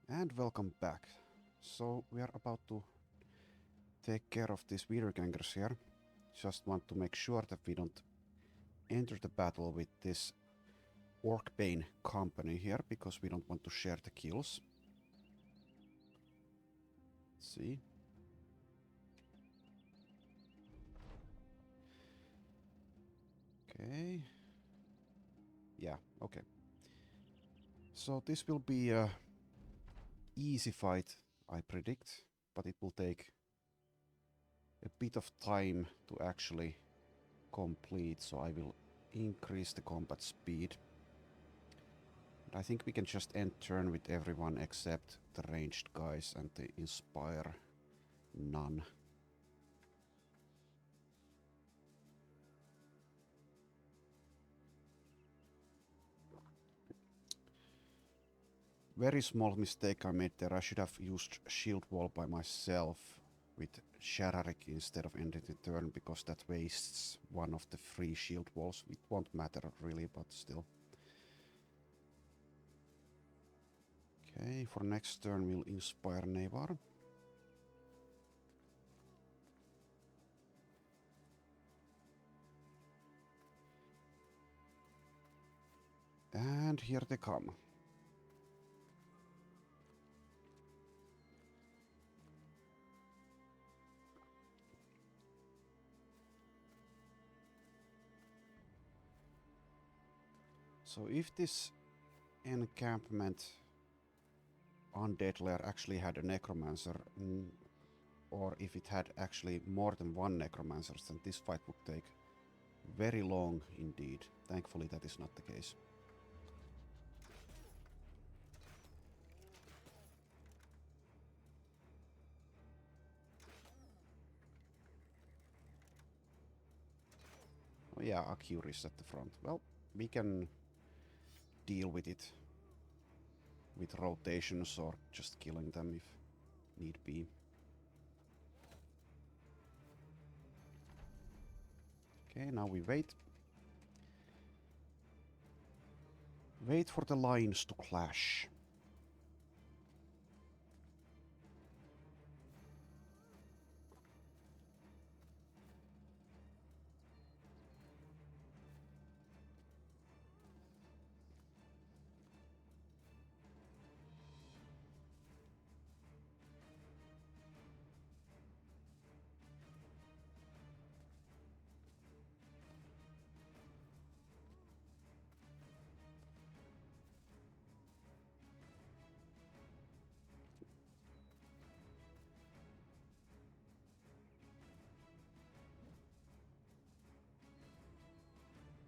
And welcome back. So we are about to take care of these Wienergangers here. Just want to make sure that we don't enter the battle with this Orcbane company here, because we don't want to share the kills. Let's see. Okay. Yeah, okay. So this will be a easy fight, I predict, but it will take a bit of time to actually complete, so I will increase the combat speed. I think we can just end turn with everyone except the ranged guys and the Inspire none. Very small mistake I made there. I should have used shield wall by myself with Shararik instead of ending the turn, because that wastes one of the free shield walls. It won't matter really, but still. Okay, for next turn we'll Inspire Nevar. And here they come. So if this encampment undead lair actually had a necromancer, or if it had actually more than one necromancer, then this fight would take very long indeed. Thankfully that is not the case. Oh yeah, Akir is at the front. Well, we can deal with it with rotations or just killing them if need be. Okay, now we wait. Wait for the lines to clash.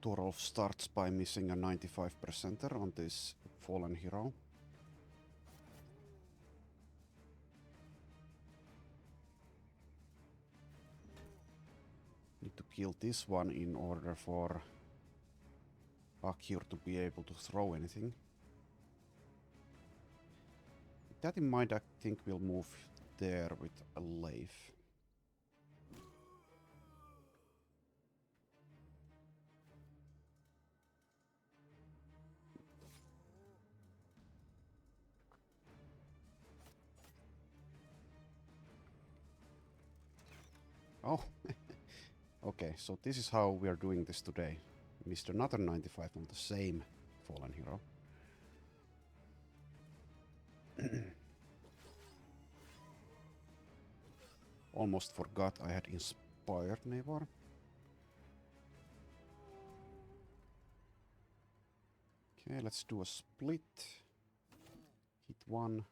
Torolf starts by missing a 95%er on this fallen hero. Need to kill this one in order for Akir to be able to throw anything. With that in mind, I think we'll move there with a Leif. Oh, okay, so this is how we are doing this today. Missed another 95 on the same fallen hero. Almost forgot I had inspired Nevar. Okay, let's do a split. Hit one.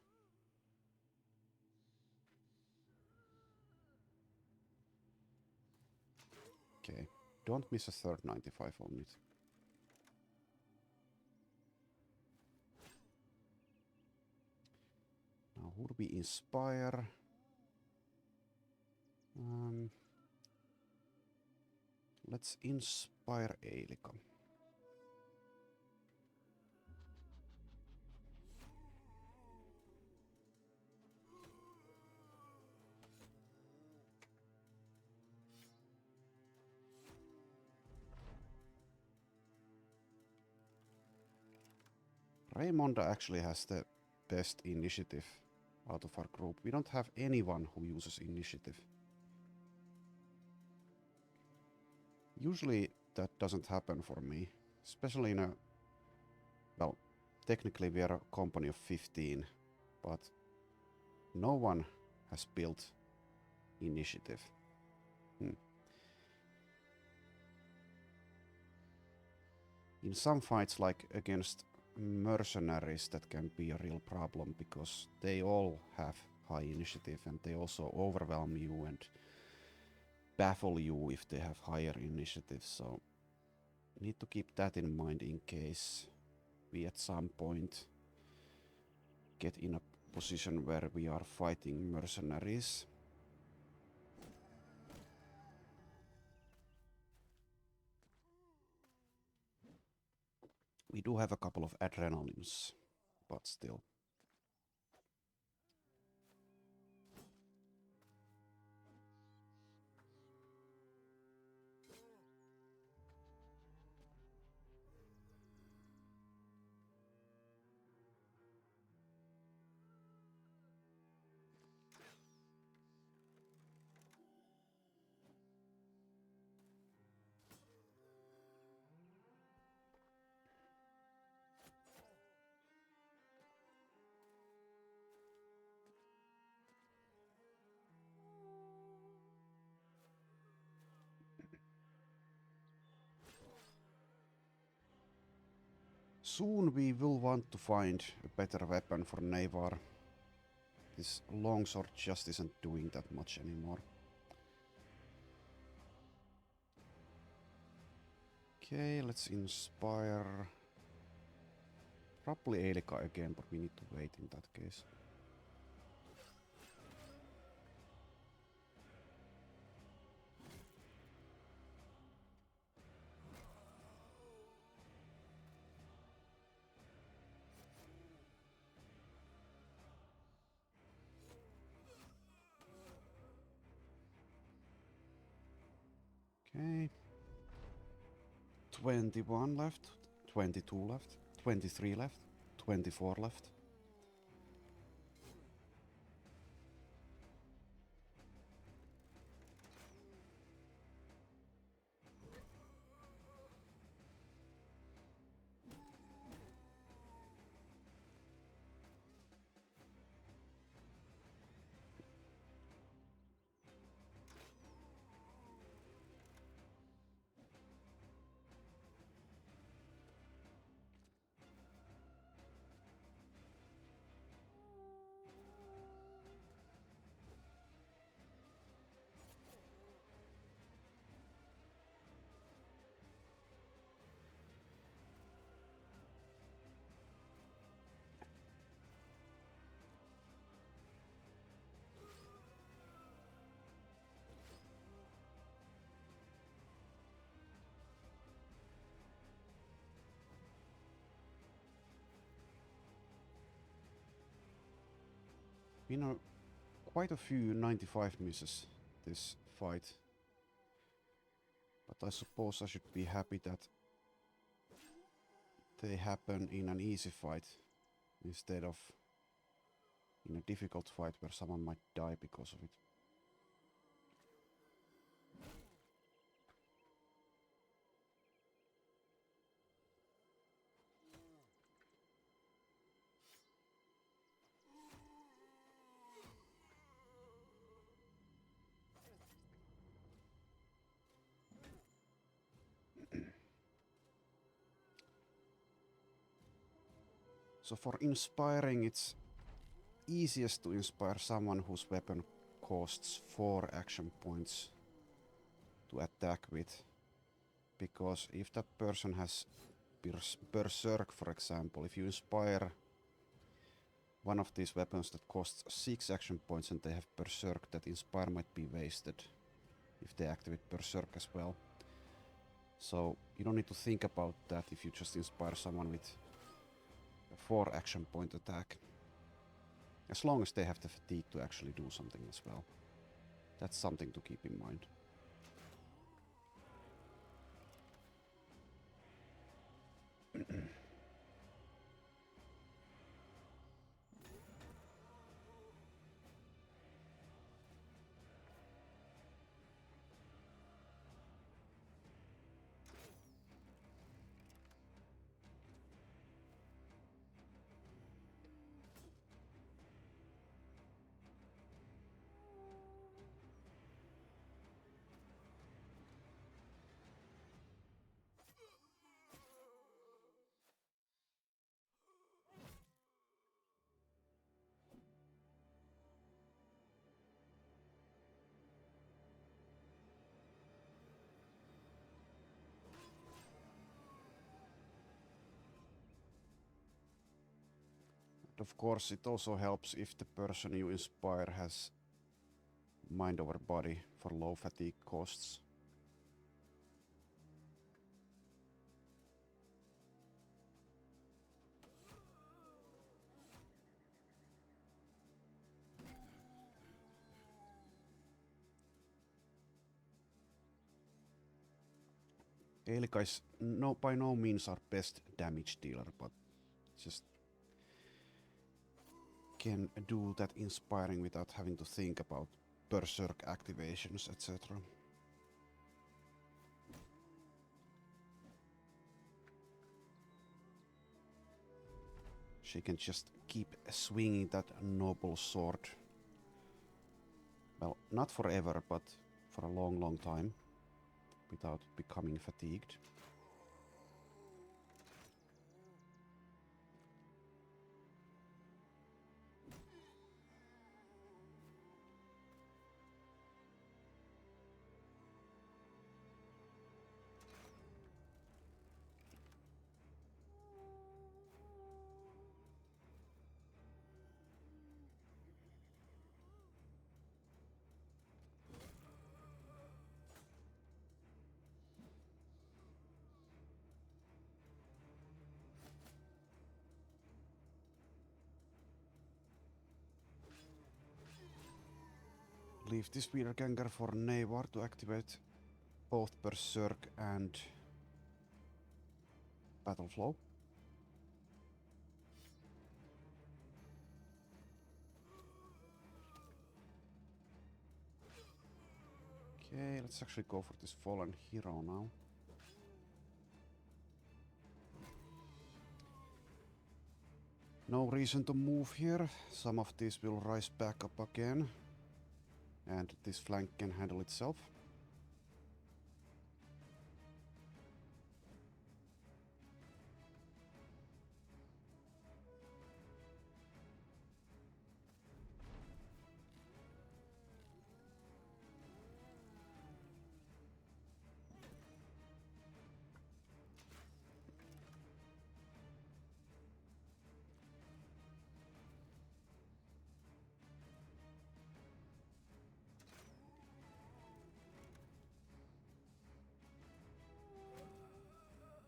Okay, don't miss a third 95 on it. Now, who do we inspire? Let's inspire Eilika. Raymonda actually has the best initiative out of our group. We don't have anyone who uses initiative. Usually that doesn't happen for me, especially in a... Well, technically we are a company of 15, but no one has built initiative. In some fights, like against mercenaries, that can be a real problem because they all have high initiative and they also overwhelm you and baffle you if they have higher initiative, so need to keep that in mind in case we at some point get in a position where we are fighting mercenaries. We do have a couple of adrenalines, but still. Soon we will want to find a better weapon for Navar. This longsword just isn't doing that much anymore. Okay, let's inspire. Probably Elika again, but we need to wait in that case. Okay. 21 left, 22 left, 23 left, 24 left. You know, quite a few 95 misses this fight. But I suppose I should be happy that they happen in an easy fight instead of in a difficult fight where someone might die because of it. So for inspiring, it's easiest to inspire someone whose weapon costs 4 action points to attack with. Because if that person has Berserk, for example, if you inspire one of these weapons that costs 6 action points and they have Berserk, that inspire might be wasted if they activate Berserk as well. So you don't need to think about that if you just inspire someone with a 4 action point attack. As long as they have the fatigue to actually do something as well. That's something to keep in mind. of course, it also helps if the person you inspire has mind over body for low fatigue costs. Eilika is by no means our best damage dealer, but just can do that inspiring without having to think about berserk activations, etc. She can just keep swinging that noble sword. Well, not forever, but for a long, long time, without becoming fatigued. Leave this Wienerganger for Nevar to activate both Berserk and Battle Flow. Okay, let's actually go for this Fallen Hero now. No reason to move here. Some of these will rise back up again. And this flank can handle itself.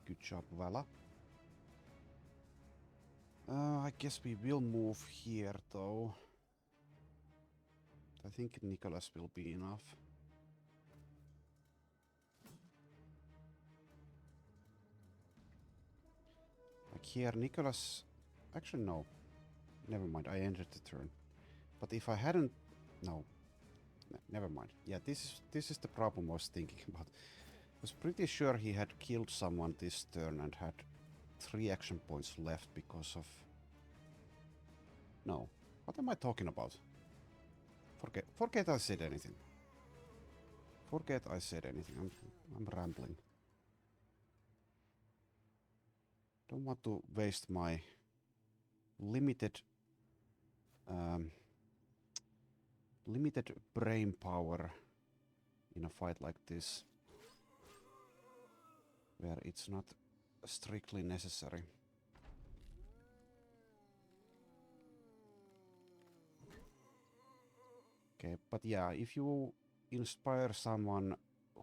Good job, Vala. I guess we will move here, though. I think Nicholas will be enough. Like here, Nicholas... Actually, no. Never mind, I ended the turn. But if I hadn't... No. Never mind. Yeah, this is the problem I was thinking about. I was pretty sure he had killed someone this turn and had 3 action points left because of... No. What am I talking about? Forget I said anything. Forget I said anything. I'm rambling. Don't want to waste my limited limited brain power in a fight like this, where it's not strictly necessary. Okay, but yeah, if you inspire someone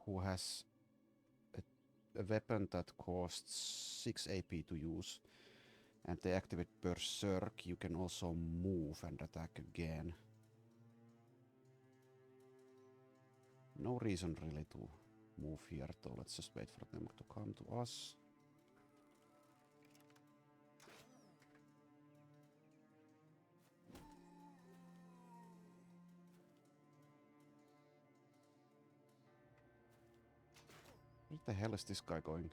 who has a weapon that costs 6 AP to use, and they activate Berserk, you can also move and attack again. No reason really to move here though, let's just wait for them to come to us. Where the hell is this guy going?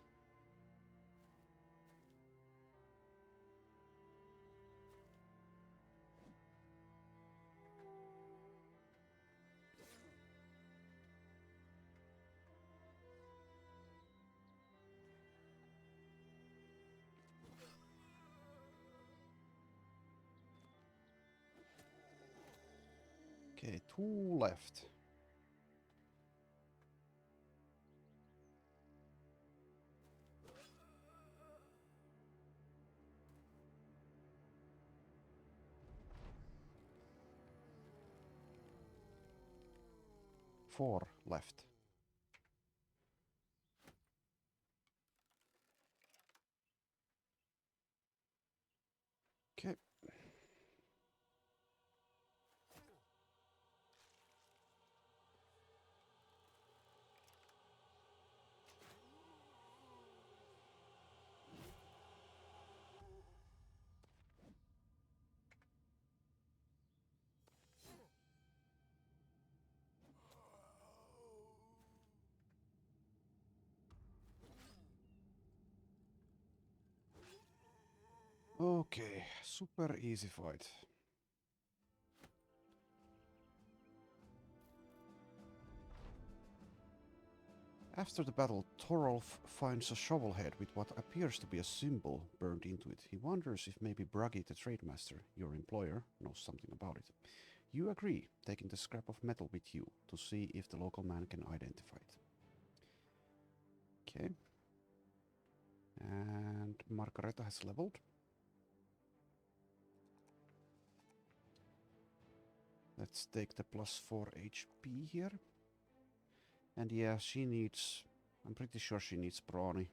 Okay, 2 left. 4 left. Okay. Okay, super easy fight. After the battle, Thorolf finds a shovel head with what appears to be a symbol burned into it. He wonders if maybe Bragi, the trade master, your employer, knows something about it. You agree, taking the scrap of metal with you to see if the local man can identify it. Okay. And Margareta has leveled. Let's take the +4 HP here. And yeah, she needs... I'm pretty sure she needs Brawny.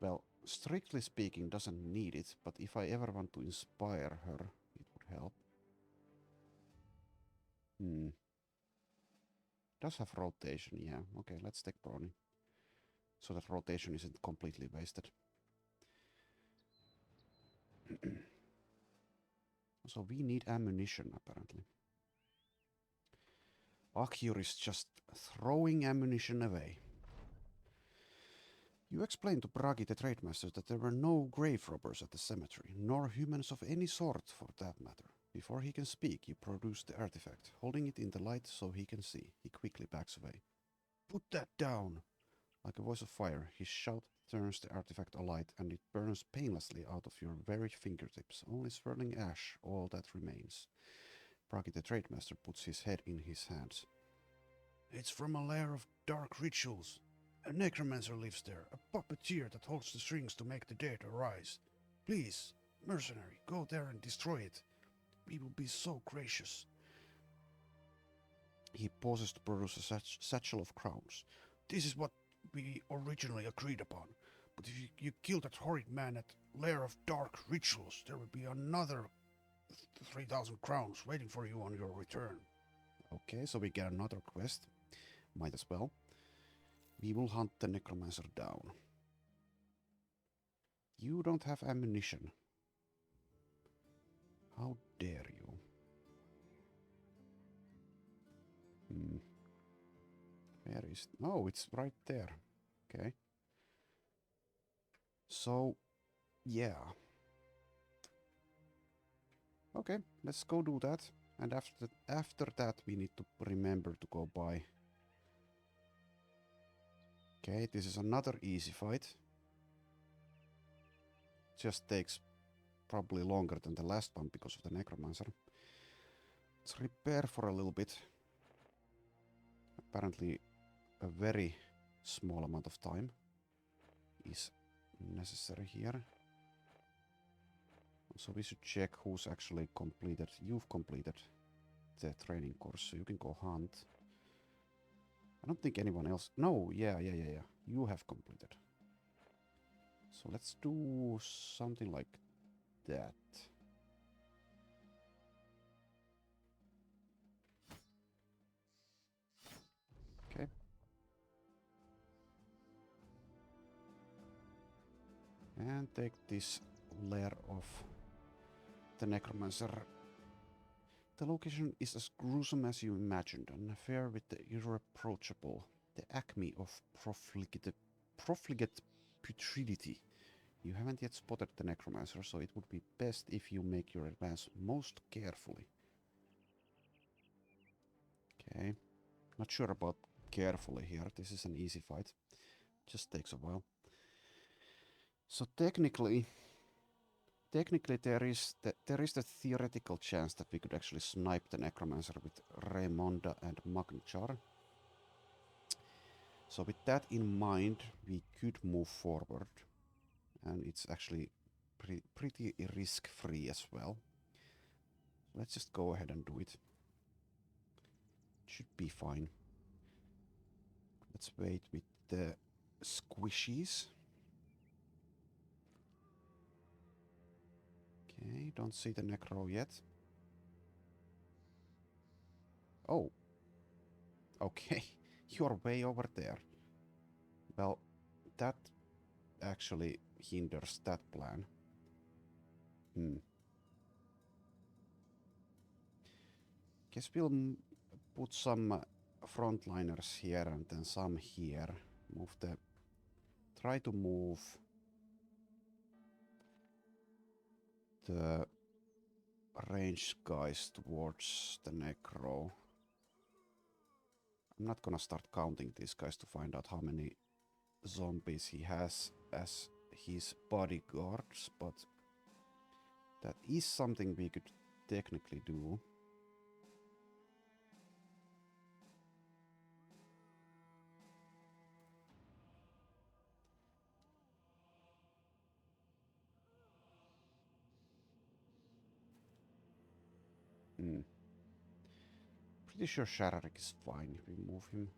Well, strictly speaking, doesn't need it, but if I ever want to inspire her, it would help. Does have rotation, yeah. Okay, let's take Brawny. So that rotation isn't completely wasted. So we need ammunition, apparently. Akyur is just throwing ammunition away. You explained to Bragi the trade master that there were no grave robbers at the cemetery, nor humans of any sort for that matter. Before he can speak, you produce the artifact, holding it in the light so he can see. He quickly backs away. Put that down! Like a voice of fire, his shout turns the artifact alight, and it burns painlessly out of your very fingertips, only swirling ash, all that remains. Bragi the trade master puts his head in his hands. It's from a lair of dark rituals. A necromancer lives there, a puppeteer that holds the strings to make the dead arise. Please, mercenary, go there and destroy it. We will be so gracious. He pauses to produce a satchel of crowns. This is what we originally agreed upon. But if you kill that horrid man at Lair of Dark Rituals, there will be another 3,000 crowns waiting for you on your return. Okay, so we get another quest. Might as well. We will hunt the necromancer down. You don't have ammunition. How dare you? Where is... Oh, it's right there. Okay. So, yeah. Okay, let's go do that. And after that, we need to remember to go by. Okay, this is another easy fight. Just takes probably longer than the last one because of the necromancer. Let's repair for a little bit. Apparently, a very small amount of time is necessary here. So we should check who's actually completed. You've completed the training course, so you can go hunt. I don't think anyone else... No, yeah. You have completed. So let's do something like that. Okay. And take this lair of the necromancer. The location is as gruesome as you imagined, an affair with the irreproachable, the acme of profligate putridity. You haven't yet spotted the necromancer, so it would be best if you make your advance most carefully. Okay. Not sure about carefully here. This is an easy fight. Just takes a while. So technically there is the theoretical chance that we could actually snipe the necromancer with Raymonda and Magnchar. So with that in mind, we could move forward, and it's actually pretty risk-free as well. Let's just go ahead and do it. Should be fine. Let's wait with the squishies. Okay, don't see the necro yet. Oh. Okay, you're way over there. Well, that actually hinders that plan. Guess we'll put some frontliners here and then some here. Try to move the ranged guys towards the necro. I'm not gonna start counting these guys to find out how many zombies he has as his bodyguards, but that is something we could technically do. Pretty sure Shararik is fine if we move him.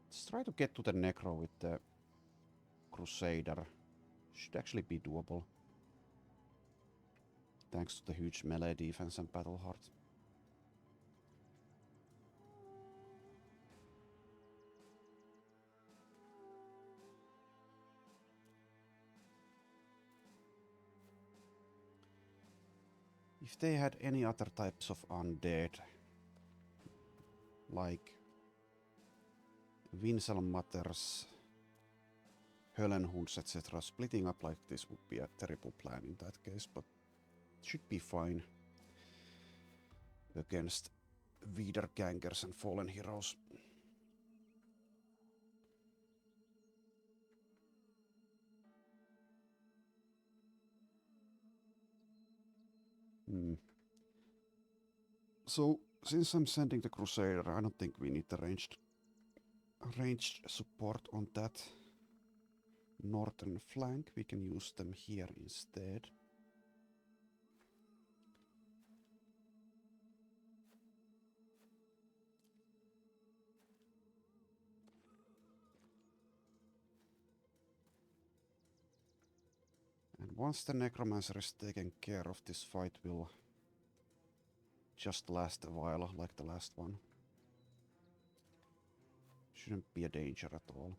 Let's try to get to the necro with the Crusader. Should actually be doable. Thanks to the huge melee defense and battle heart. If they had any other types of undead, like Winselmatters, Höllenhunds, etc., splitting up like this would be a terrible plan in that case, but it should be fine against Wienergangers and fallen heroes. So, since I'm sending the Crusader, I don't think we need the ranged support on that northern flank. We can use them here instead. And once the Necromancer is taken care of, this fight will just last a while, like the last one. Shouldn't be a danger at all.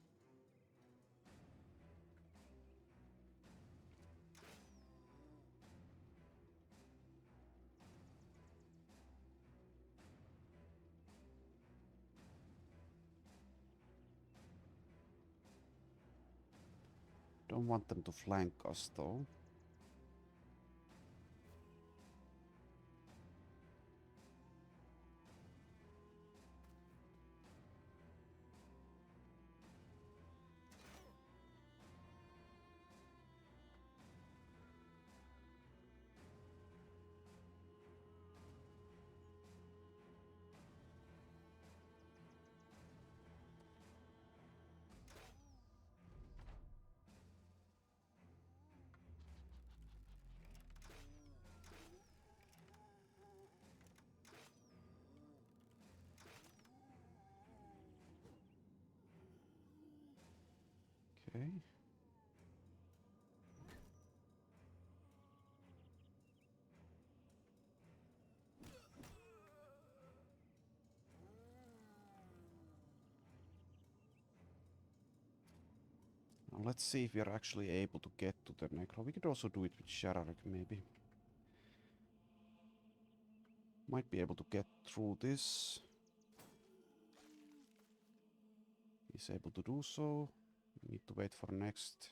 Don't want them to flank us though. Okay. Now let's see if we are actually able to get to the Necro. We could also do it with Shararik maybe. Might be able to get through this. He's able to do so. We need to wait for next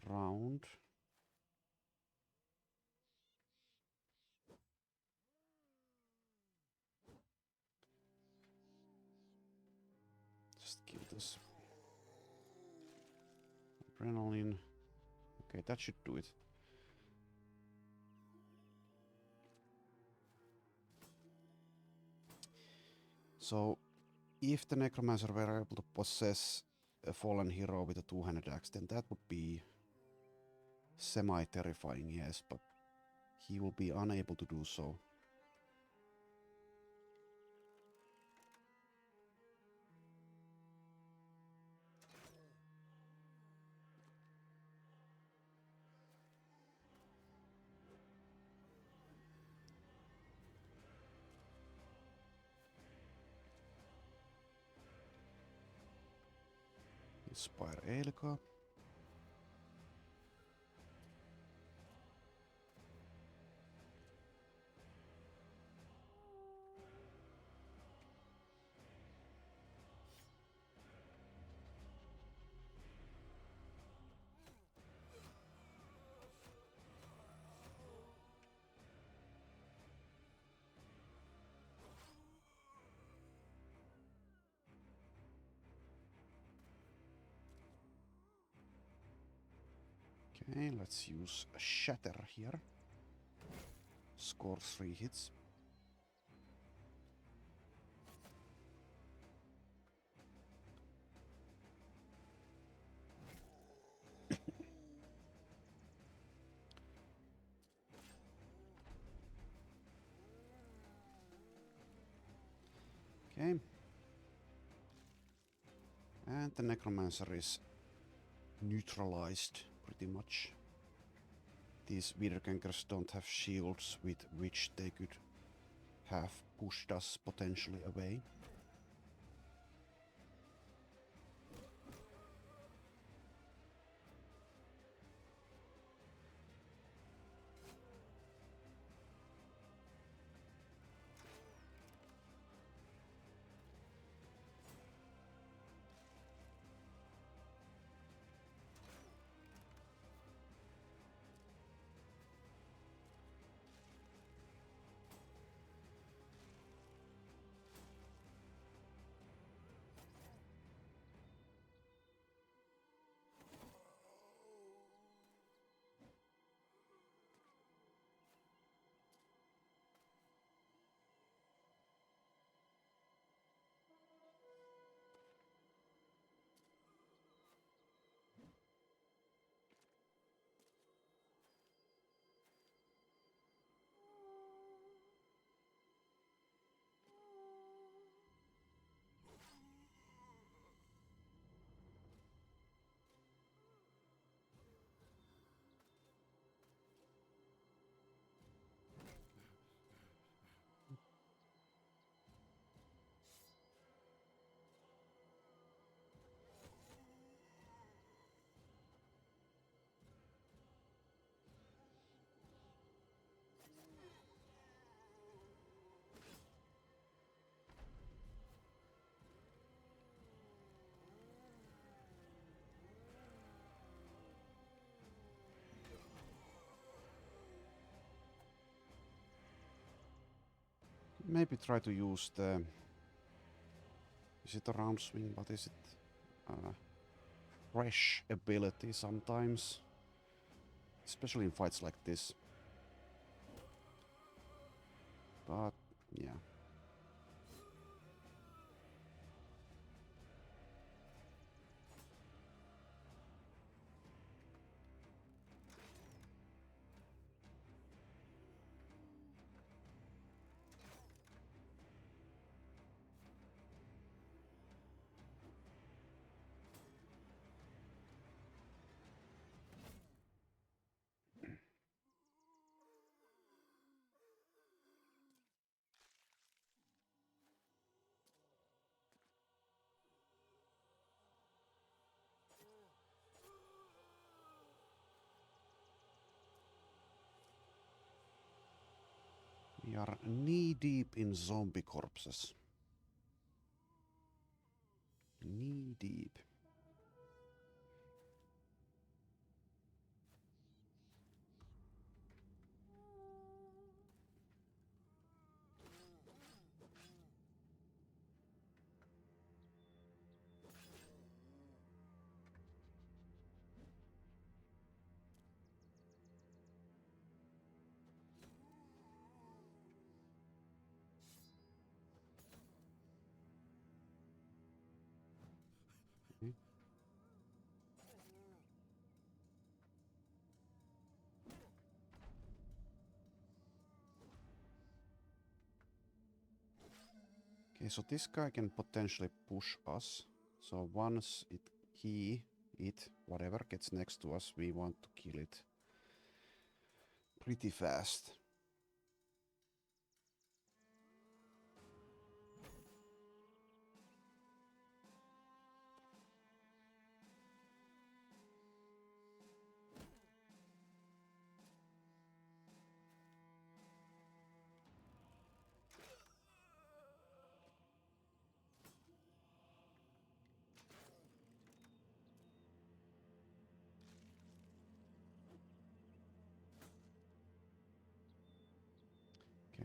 round. Just kill this. Adrenaline. Okay, that should do it. So, if the Necromancer were able to possess a fallen hero with a two-handed axe, then that would be semi-terrifying, yes, but he will be unable to do so. Inspire Elka. Okay, let's use a Shatter here. Score 3 hits. Okay. And the Necromancer is neutralized pretty much. These Wienergangers don't have shields with which they could have pushed us potentially away. Maybe try to use the... Is it a round swing? What is it? Fresh ability sometimes. Especially in fights like this. But, yeah. We are knee deep in zombie corpses. Knee deep. Okay. Okay, so this guy can potentially push us. So once it, whatever gets next to us, we want to kill it pretty fast.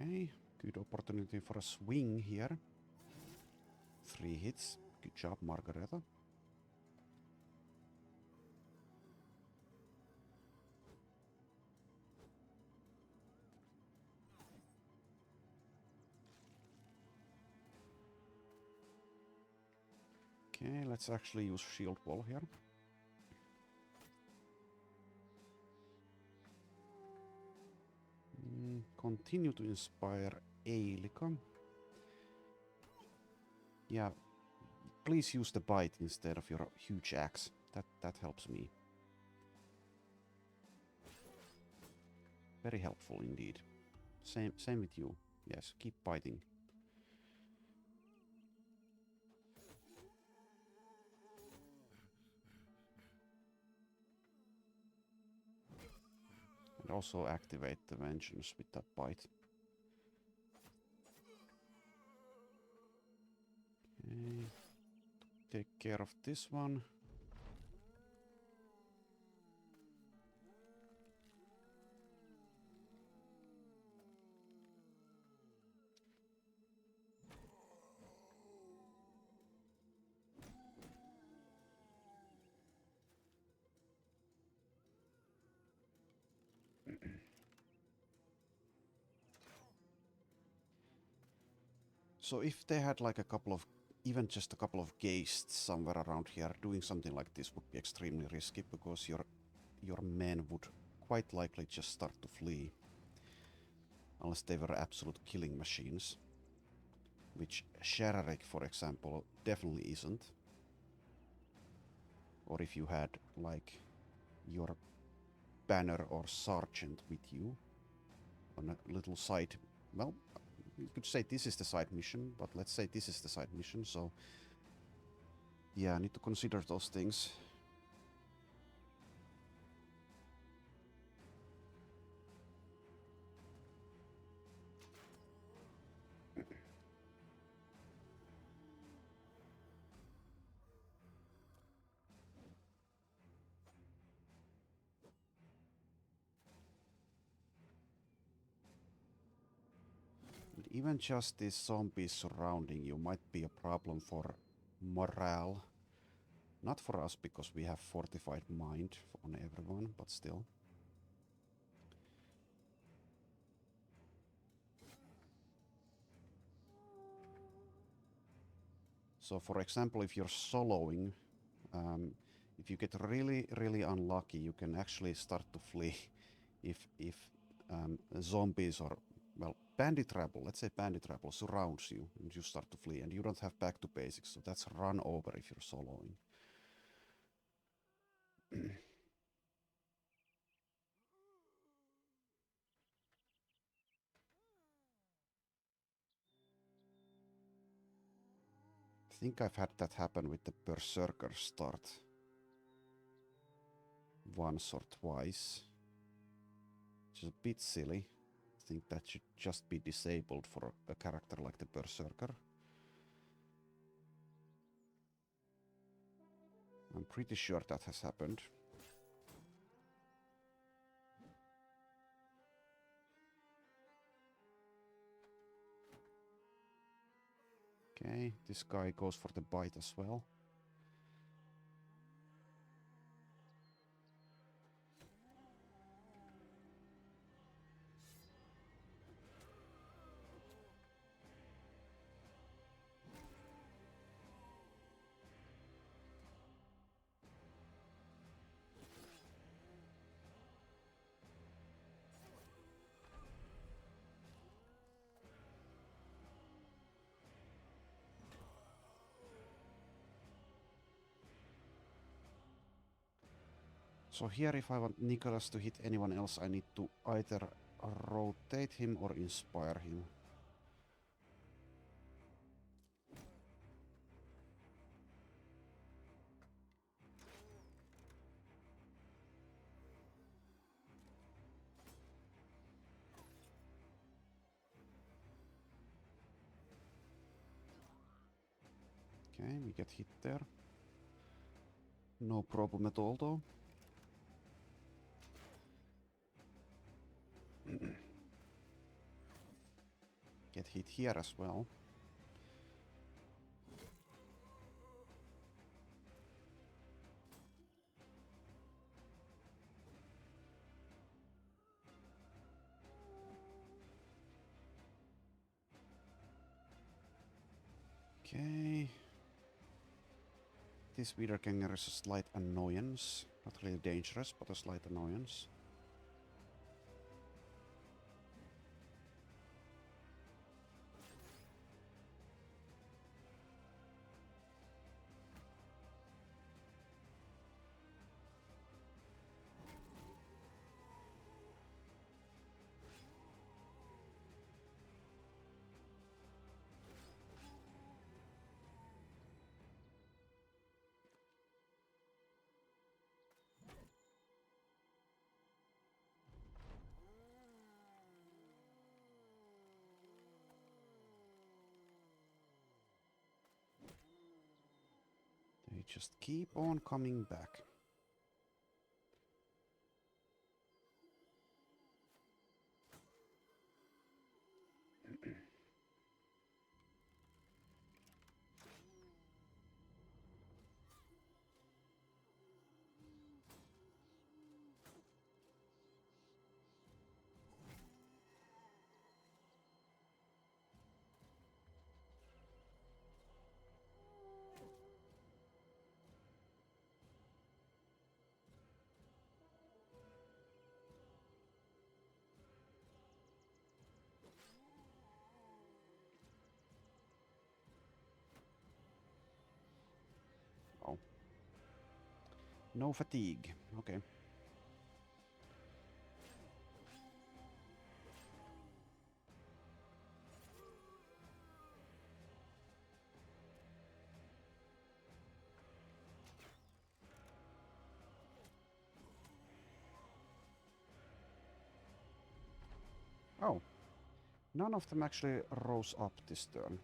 Okay, good opportunity for a swing here. 3 hits. Good job, Margareta. Okay, let's actually use shield wall here. Continue to inspire Eilika. Yeah, please use the bite instead of your huge axe. That helps me. Very helpful indeed. Same with you. Yes, keep biting. And also activate the vengeance with that bite. Okay. Take care of this one. So if they had like a couple of, even just a couple of geists somewhere around here, doing something like this would be extremely risky because your men would quite likely just start to flee. Unless they were absolute killing machines. Which Shararek, for example, definitely isn't. Or if you had like your banner or sergeant with you on a little side, well, you could say this is the side mission, but let's say this is the side mission, so yeah, I need to consider those things. And even just these zombies surrounding you might be a problem for morale. Not for us, because we have fortified mind on everyone, but still. So for example, if you're soloing, if you get really, really unlucky, you can actually start to flee if zombies or, well, bandit rabble, let's say bandit rabble surrounds you and you start to flee and you don't have back to basics, so that's run over if you're soloing. I think I've had that happen with the Berserker start once or twice, which is a bit silly. I think that should just be disabled for a character like the Berserker. I'm pretty sure that has happened. Okay, this guy goes for the bite as well. So here, if I want Nicholas to hit anyone else, I need to either rotate him or inspire him. Okay, we get hit there. No problem at all, though. Get hit here as well. Okay. This Wienerganger is a slight annoyance. Not really dangerous, but a slight annoyance. They just keep on coming back. Oh. No fatigue. Okay. Oh. None of them actually rose up this turn.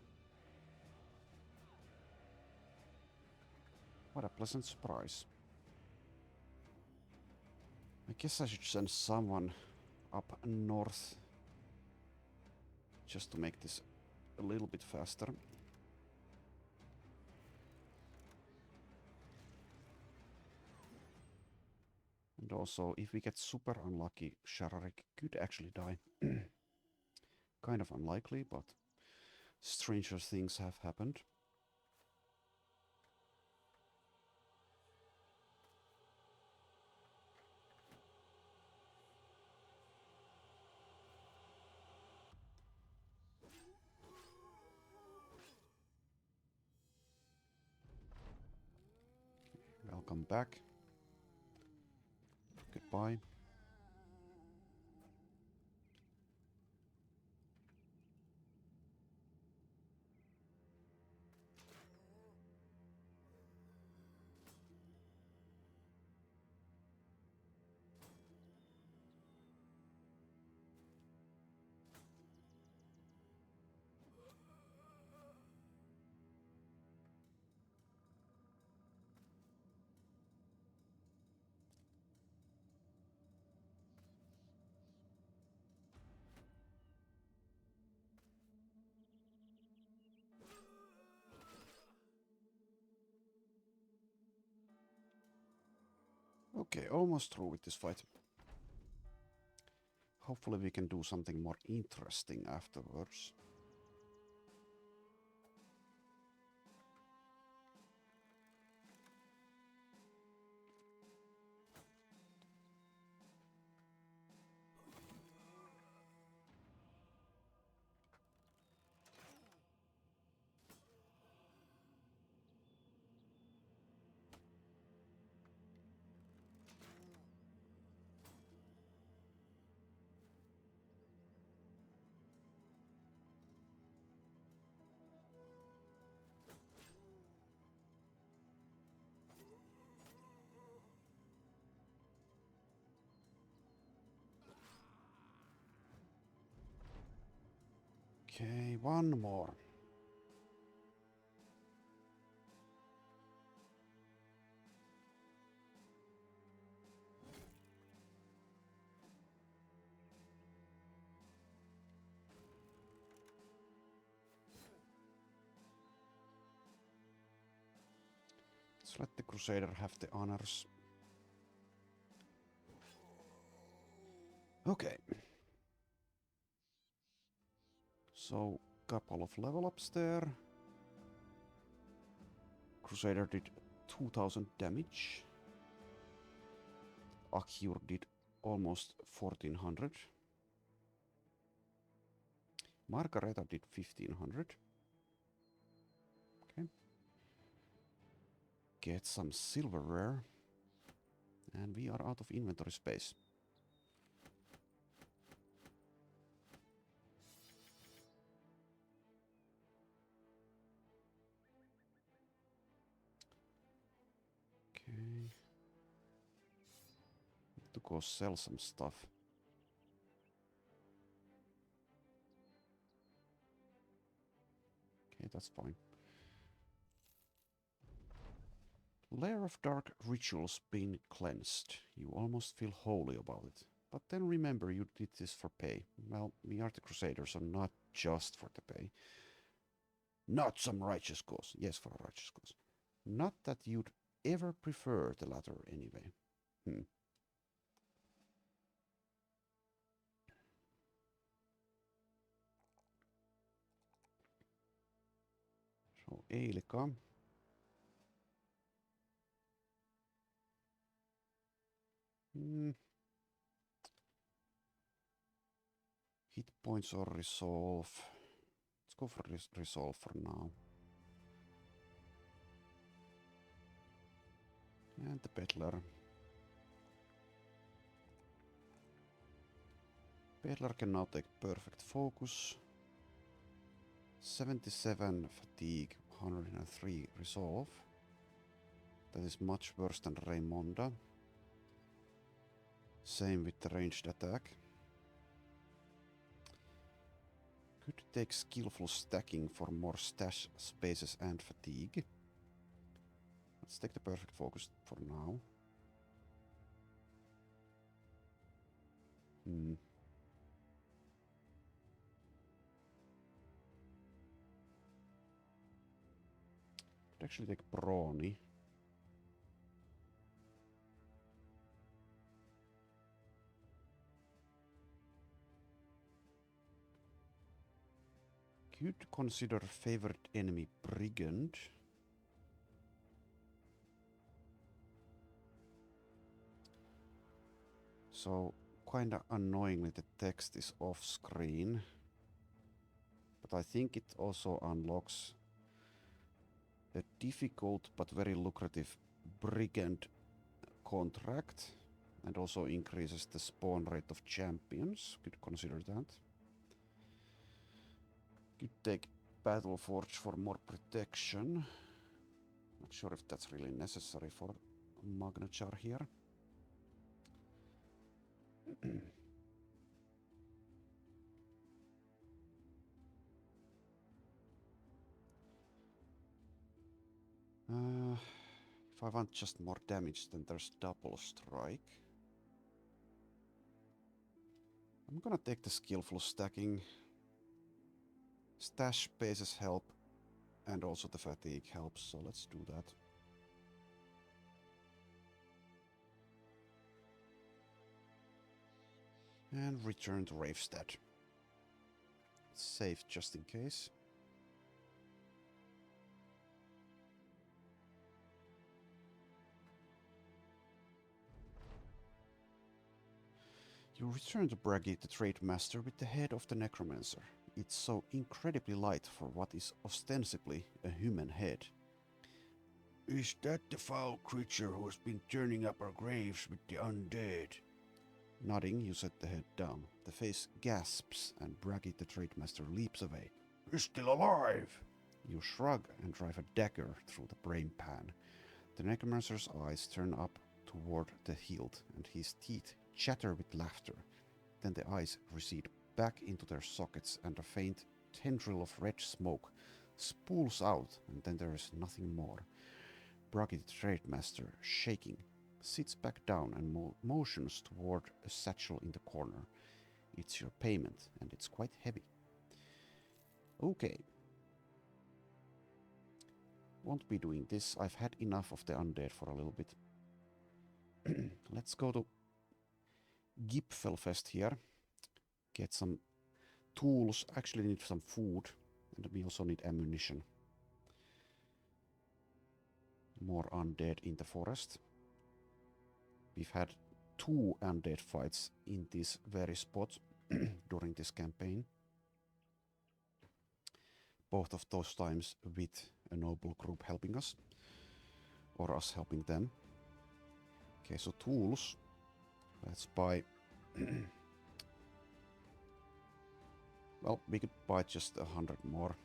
What a pleasant surprise. I guess I should send someone up north just to make this a little bit faster. And also, if we get super unlucky, Shararik could actually die. Kind of unlikely, but stranger things have happened. Welcome back. Goodbye. Okay, almost through with this fight. Hopefully we can do something more interesting afterwards. Okay, one more. Let's let the Crusader have the honors. Okay. So, couple of level ups there. Crusader did 2000 damage. Akhur did almost 1400. Margareta did 1500. Okay. Get some silverware. And we are out of inventory space. Okay. Need to go sell some stuff. Okay, that's fine. Lair of Dark Rituals being cleansed. You almost feel holy about it. But then remember you did this for pay. Well, we are the Crusaders, so not just for the pay. Not some righteous cause. Yes, for a righteous cause. Not that you'd ever prefer the latter anyway. So, Eilika. Hit points or resolve. Let's go for resolve for now. And the Peddler. Peddler can now take perfect focus. 77 fatigue, 103 resolve. That is much worse than Raymonda. Same with the ranged attack. Could take skillful stacking for more stash spaces and fatigue. Let's take the perfect focus for now. Could actually take Brawny. Could consider favorite enemy Brigand. So, kinda annoyingly the text is off screen. But I think it also unlocks a difficult but very lucrative Brigand contract. And also increases the spawn rate of champions. Could consider that. Could take Battle Forge for more protection. Not sure if that's really necessary for Magnachar here. If I want just more damage, then there's double strike. I'm gonna take the skillful stacking. Stash spaces help, and also the fatigue helps, so let's do that. And return to Ravestead. Save just in case. You return to Bragi, the trade master, with the head of the necromancer. It's so incredibly light for what is ostensibly a human head. Is that the foul creature who has been turning up our graves with the undead? Nodding, you set the head down. The face gasps, and Bragi, the trade master, leaps away. He's still alive! You shrug and drive a dagger through the brain pan. The necromancer's eyes turn up toward the hilt, and his teeth chatter with laughter. Then the eyes recede back into their sockets, and a faint tendril of red smoke spools out, and then there is nothing more. Bruggy, the trade master, shaking, sits back down and motions toward a satchel in the corner. It's your payment, and it's quite heavy. Okay. Won't be doing this. I've had enough of the undead for a little bit. Let's go to Gipfelfest here. Get some tools. Actually need some food. And we also need ammunition. More undead in the forest. We've had 2 undead fights in this very spot during this campaign. Both of those times with a noble group helping us. Or us helping them. Okay, so tools. Let's buy... well, we could buy just 100 more.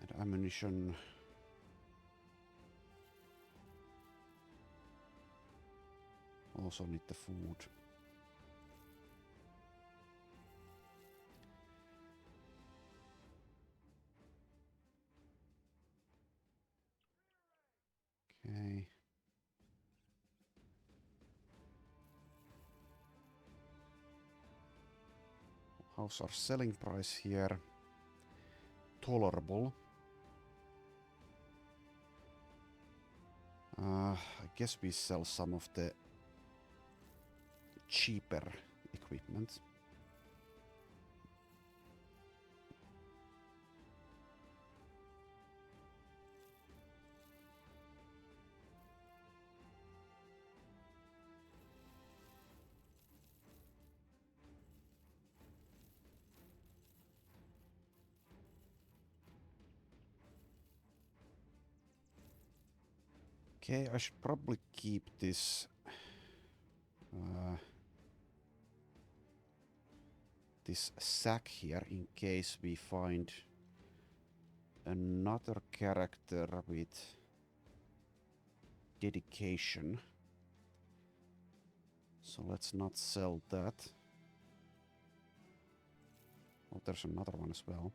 And ammunition... also need the food. Okay. How's our selling price here? Tolerable. I guess we sell some of the cheaper equipment. Okay, I should probably keep this this sack here in case we find another character with dedication. So let's not sell that. Oh, there's another one as well.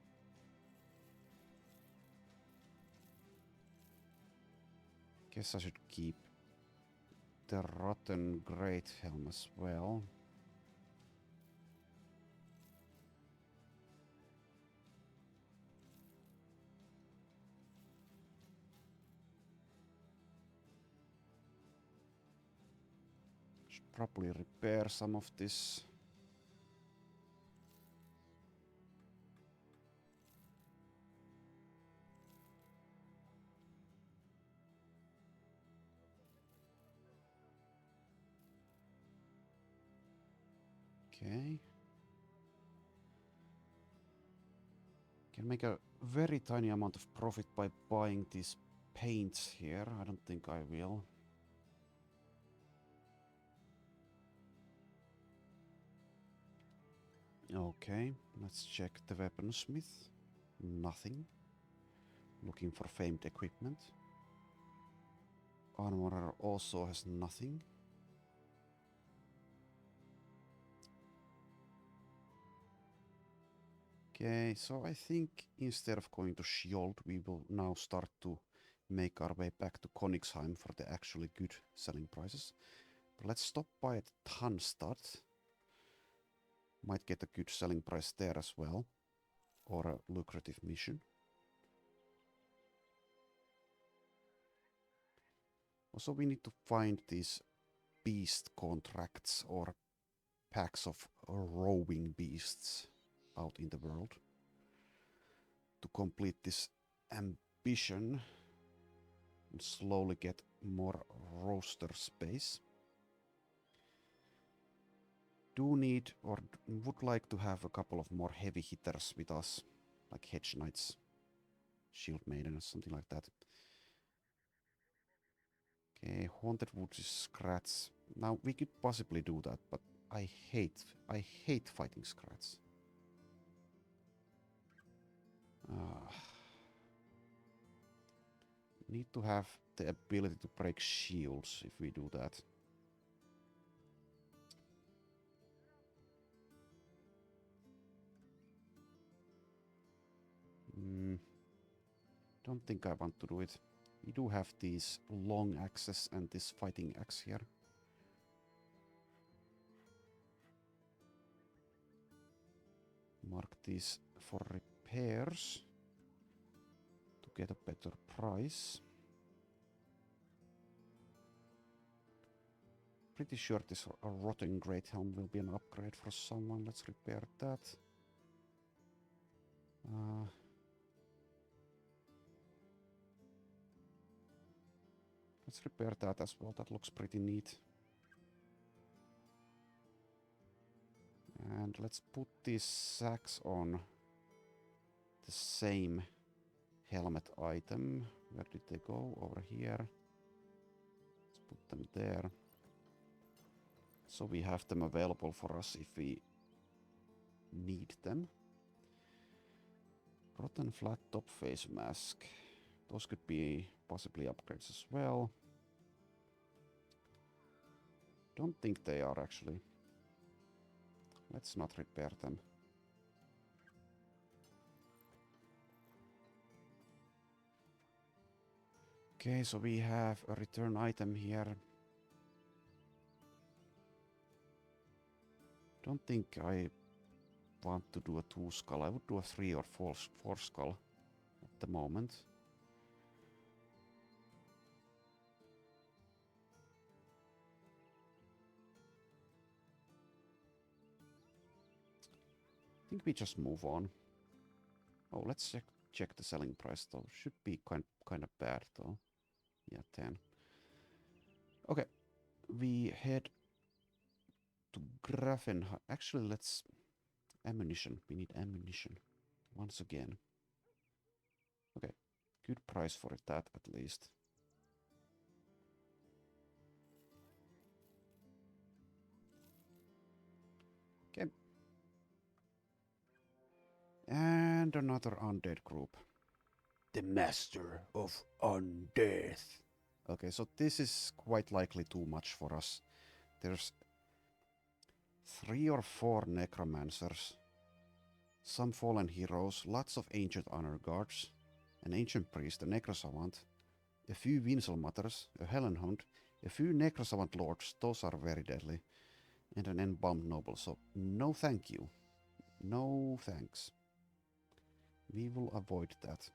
Guess I should keep the rotten great helm as well. Should probably repair some of this. Okay. Can make a very tiny amount of profit by buying these paints here. I don't think I will. Okay, let's check the weaponsmith. Nothing. Looking for famed equipment. Armorer also has nothing. Okay, so I think instead of going to Skjold, we will now start to make our way back to Königsheim for the actually good selling prices. But let's stop by at Tannstad. Might get a good selling price there as well. Or a lucrative mission. Also, we need to find these beast contracts or packs of roving beasts out in the world to complete this ambition and slowly get more roster space. Do need or would like to have a couple of more heavy hitters with us, like Hedge Knights, Shield Maiden, or something like that. Okay, Haunted Woods is Scrats. Now we could possibly do that, but I hate fighting Scrats. Need to have the ability to break shields if we do that. Don't think I want to do it. We do have these long axes and this fighting axe here. Mark these for repairs to get a better price. Pretty sure this rotten great helm will be an upgrade for someone. Let's repair that. Let's repair that as well. That looks pretty neat. And let's put these sacks on the same helmet item. Where did they go? Over here. Let's put them there. So we have them available for us if we need them. Rotten flat top face mask. Those could be possibly upgrades as well. Don't think they are actually. Let's not repair them. Okay, so we have a return item here. Don't think I want to do a 2 skull. I would do a 3 or 4 skull at the moment. I think we just move on. Oh, let's check the selling price though. Should be kind of bad though. Yeah, 10. Okay, we head to Grafenheim. Actually, let's ammunition. We need ammunition once again. Okay, good price for that at least. Okay. And another undead group. The Master of Undeath. Okay, so this is quite likely too much for us. There's 3 or 4 necromancers, some fallen heroes, lots of ancient honor guards, an ancient priest, a necrosavant, a few Winselmatters, a Hellenhund, a few necrosavant lords, those are very deadly, and an embalmed noble, so no thank you. No thanks. We will avoid that.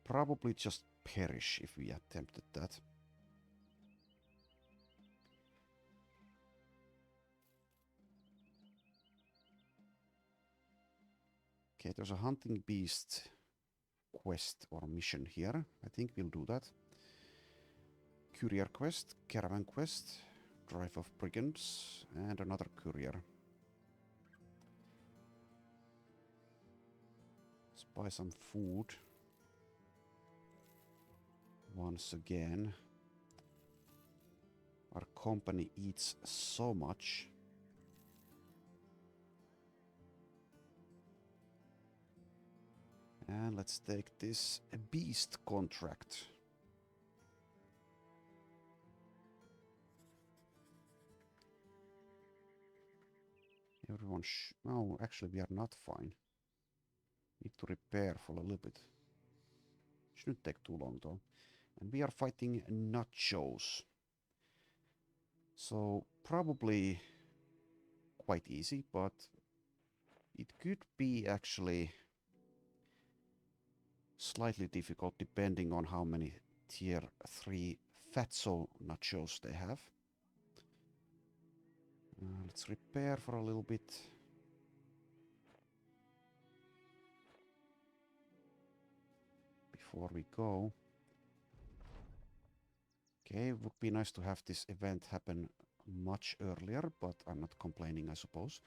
Probably just perish if we attempted that. Okay, there's a hunting beast quest or mission here. I think we'll do that. Courier quest, caravan quest, drive of brigands, and another courier. Let's buy some food. Once again. Our company eats so much. And let's take this beast contract. Everyone no, actually we are not fine. Need to repair for a little bit. Shouldn't take too long though. And we are fighting Nachos. So probably quite easy, but it could be actually slightly difficult depending on how many tier 3 fatso nachos they have. Let's repair for a little bit. Before we go. Okay, it would be nice to have this event happen much earlier, but I'm not complaining, I suppose.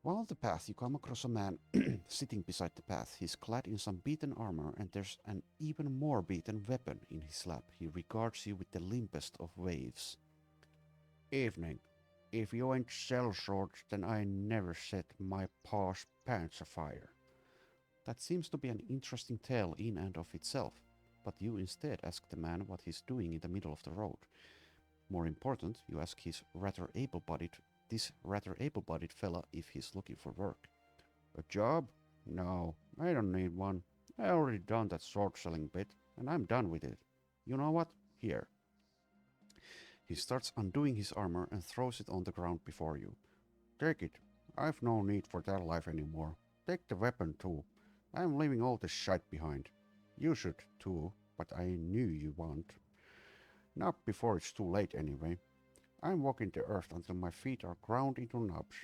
While on the path, you come across a man sitting beside the path. He's clad in some beaten armor, and there's an even more beaten weapon in his lap. He regards you with the limpest of waves. Evening. If you ain't sellswords, then I never set my paw's pants afire. That seems to be an interesting tale in and of itself, but you instead ask the man what he's doing in the middle of the road. More important, you ask this rather able-bodied fella if he's looking for work. A job? No, I don't need one. I already done that sword selling bit, and I'm done with it. You know what? Here. He starts undoing his armor and throws it on the ground before you. Take it. I've no need for that life anymore. Take the weapon too. I'm leaving all this shite behind. You should too, but I knew you won't. Not before it's too late anyway. I'm walking the earth until my feet are ground into knobs.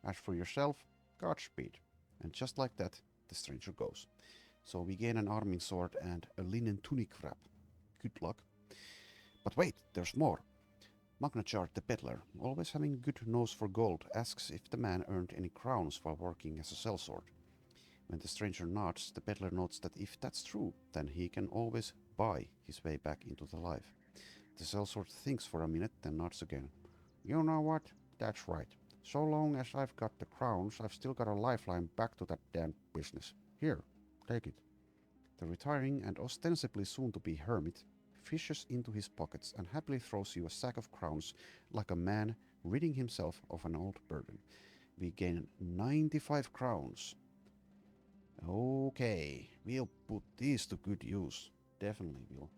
As for yourself, Godspeed. And just like that, the stranger goes. So we gain an arming sword and a linen tunic wrap. Good luck. But wait, there's more. Magnachard the peddler, always having a good nose for gold, asks if the man earned any crowns while working as a sellsword. When the stranger nods, the peddler notes that if that's true, then he can always buy his way back into the life. The sellsword thinks for a minute, then nods again. You know what? That's right. So long as I've got the crowns, I've still got a lifeline back to that damn business. Here, take it. The retiring and ostensibly soon-to-be hermit fishes into his pockets and happily throws you a sack of crowns like a man ridding himself of an old burden. We gain 95 crowns. Okay, we'll put these to good use. Definitely will.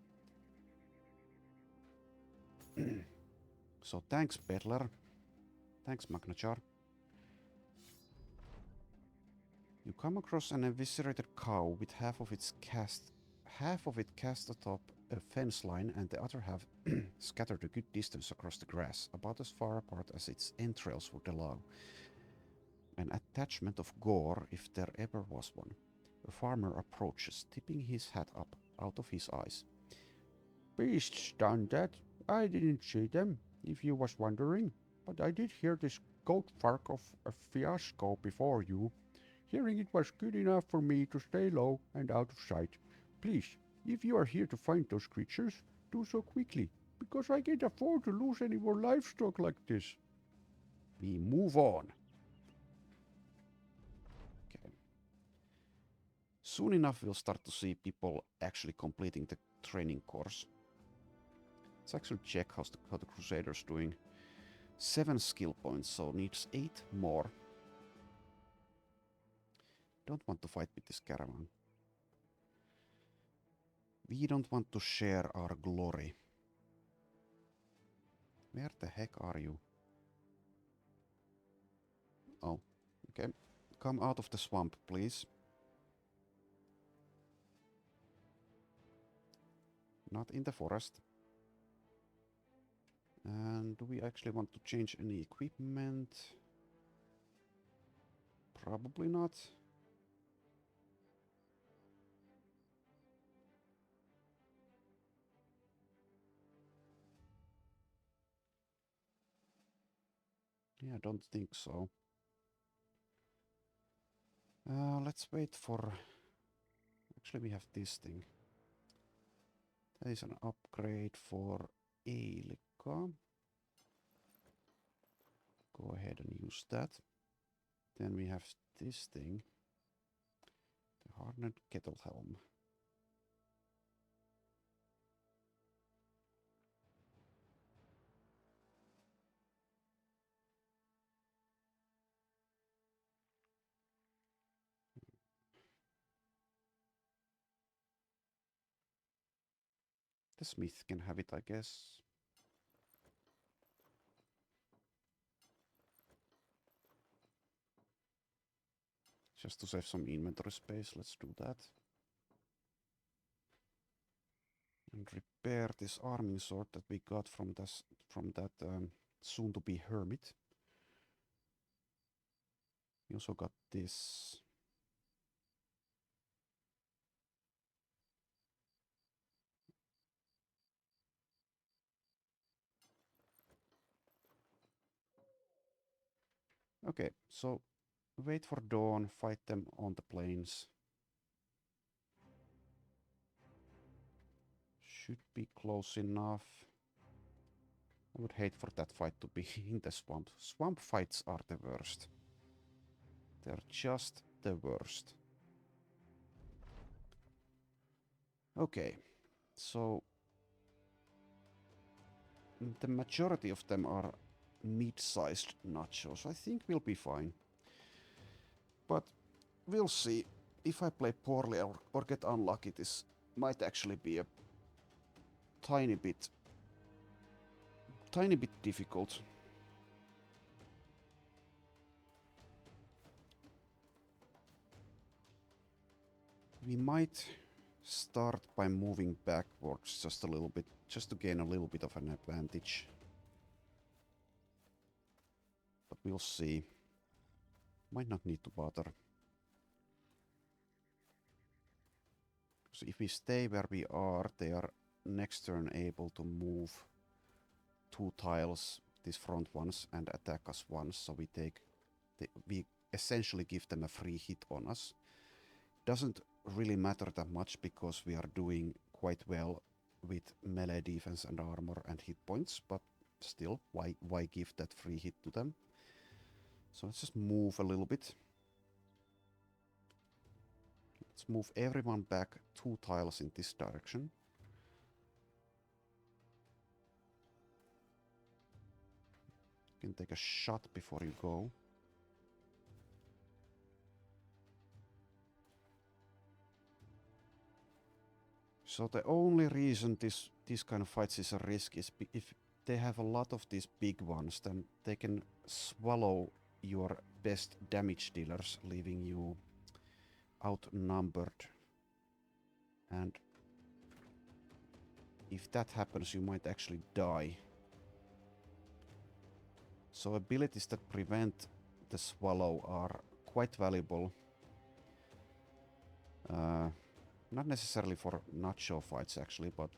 So thanks, peddler. Thanks, Magnachar. You come across an eviscerated cow with half of it cast atop a fence line and the other half scattered a good distance across the grass, about as far apart as its entrails would allow. An attachment of gore, if there ever was one. A farmer approaches, tipping his hat up out of his eyes. Beasts done that. I didn't see them, if you was wondering, but I did hear this goat fark of a fiasco before you. Hearing it was good enough for me to stay low and out of sight. Please, if you are here to find those creatures, do so quickly, because I can't afford to lose any more livestock like this. We move on. Okay. Soon enough we'll start to see people actually completing the training course. Let's actually check how the Crusader's doing. 7 skill points, so needs 8 more. Don't want to fight with this caravan. We don't want to share our glory. Where the heck are you? Oh, okay. Come out of the swamp, please. Not in the forest. And do we actually want to change any equipment? Probably not. Yeah, I don't think so. Let's wait for... Actually, we have this thing. That is an upgrade for Eilika. Go ahead and use that. Then we have this thing. The hardened kettle helm. The smith can have it, I guess. Just to save some inventory space, let's do that. And repair this arming sword that we got from that soon-to-be hermit. We also got this. Okay, so wait for dawn, fight them on the plains. Should be close enough. I would hate for that fight to be in the swamp. Swamp fights are the worst. They're just the worst. Okay, so the majority of them are mid-sized nachos. I think we'll be fine. But we'll see. If I play poorly or get unlucky, this might actually be a tiny bit difficult. We might start by moving backwards just a little bit, just to gain a little bit of an advantage. But we'll see. Might not need to bother. So if we stay where we are, they are next turn able to move 2 tiles, these front ones, and attack us once. So we essentially give them a free hit on us. Doesn't really matter that much because we are doing quite well with melee defense and armor and hit points, but still, why give that free hit to them? So let's just move a little bit. Let's move everyone back 2 tiles in this direction. You can take a shot before you go. So the only reason this kind of fights is a risk is if they have a lot of these big ones, then they can swallow your best damage dealers, leaving you outnumbered. And if that happens, you might actually die. So abilities that prevent the swallow are quite valuable. Not necessarily for nacho fights actually, but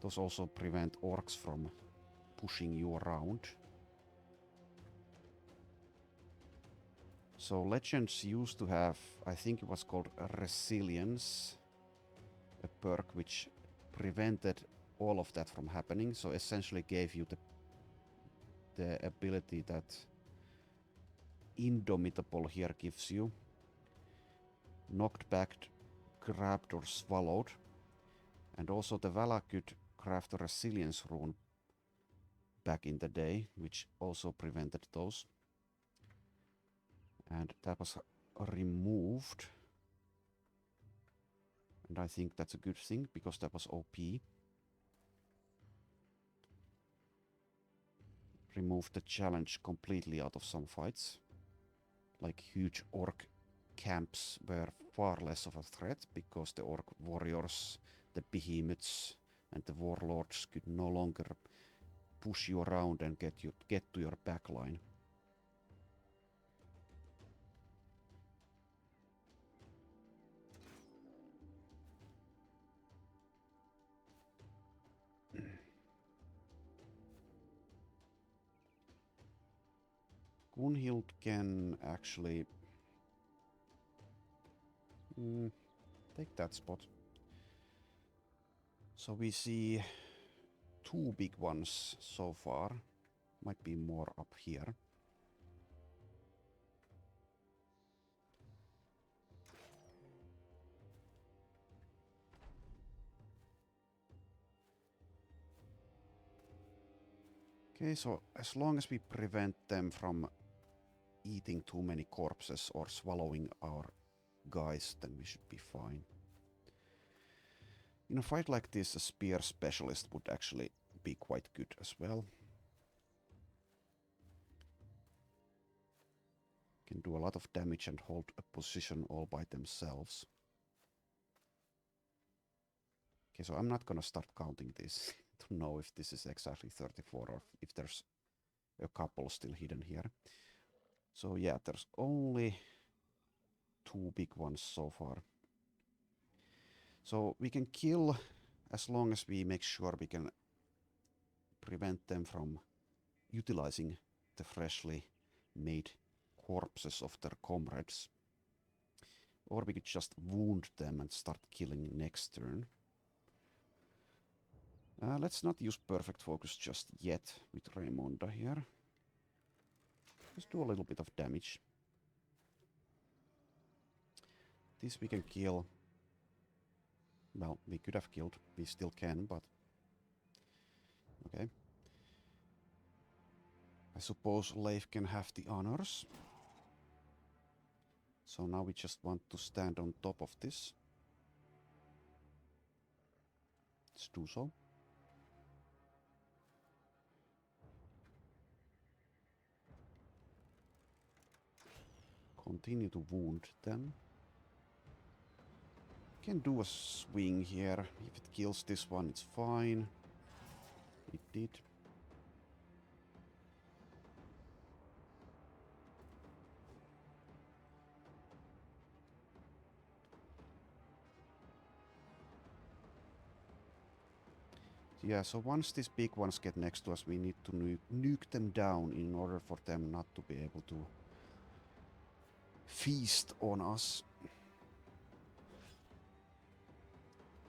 those also prevent orcs from pushing you around. So Legends used to have, I think it was called Resilience, a perk which prevented all of that from happening, so essentially gave you the ability that Indomitable here gives you. Knocked back, grabbed or swallowed. And also the Vala could craft a resilience rune back in the day, which also prevented those. And that was removed. And I think that's a good thing, because that was OP. Removed the challenge completely out of some fights. Like huge orc camps were far less of a threat, because the orc warriors, the behemoths, and the warlords could no longer push you around and get to your backline. Gunhild can actually take that spot. So we see 2 big ones so far. Might be more up here. Okay, so as long as we prevent them from eating too many corpses or swallowing our guys, then we should be fine. In a fight like this, a spear specialist would actually be quite good as well. Can do a lot of damage and hold a position all by themselves. Okay, so I'm not gonna start counting this to know if this is exactly 34 or if there's a couple still hidden here. So yeah, there's only 2 big ones so far. So we can kill as long as we make sure we can prevent them from utilizing the freshly made corpses of their comrades. Or we could just wound them and start killing next turn. Let's not use perfect focus just yet with Raimonda here. Just do a little bit of damage. This we can kill. Well, we could have killed. We still can, but... Okay. I suppose Leif can have the honors. So now we just want to stand on top of this. Let's do so. Continue to wound them. Can do a swing here. If it kills this one, it's fine. It did. Yeah, so once these big ones get next to us, we need to nuke them down in order for them not to be able to feast on us.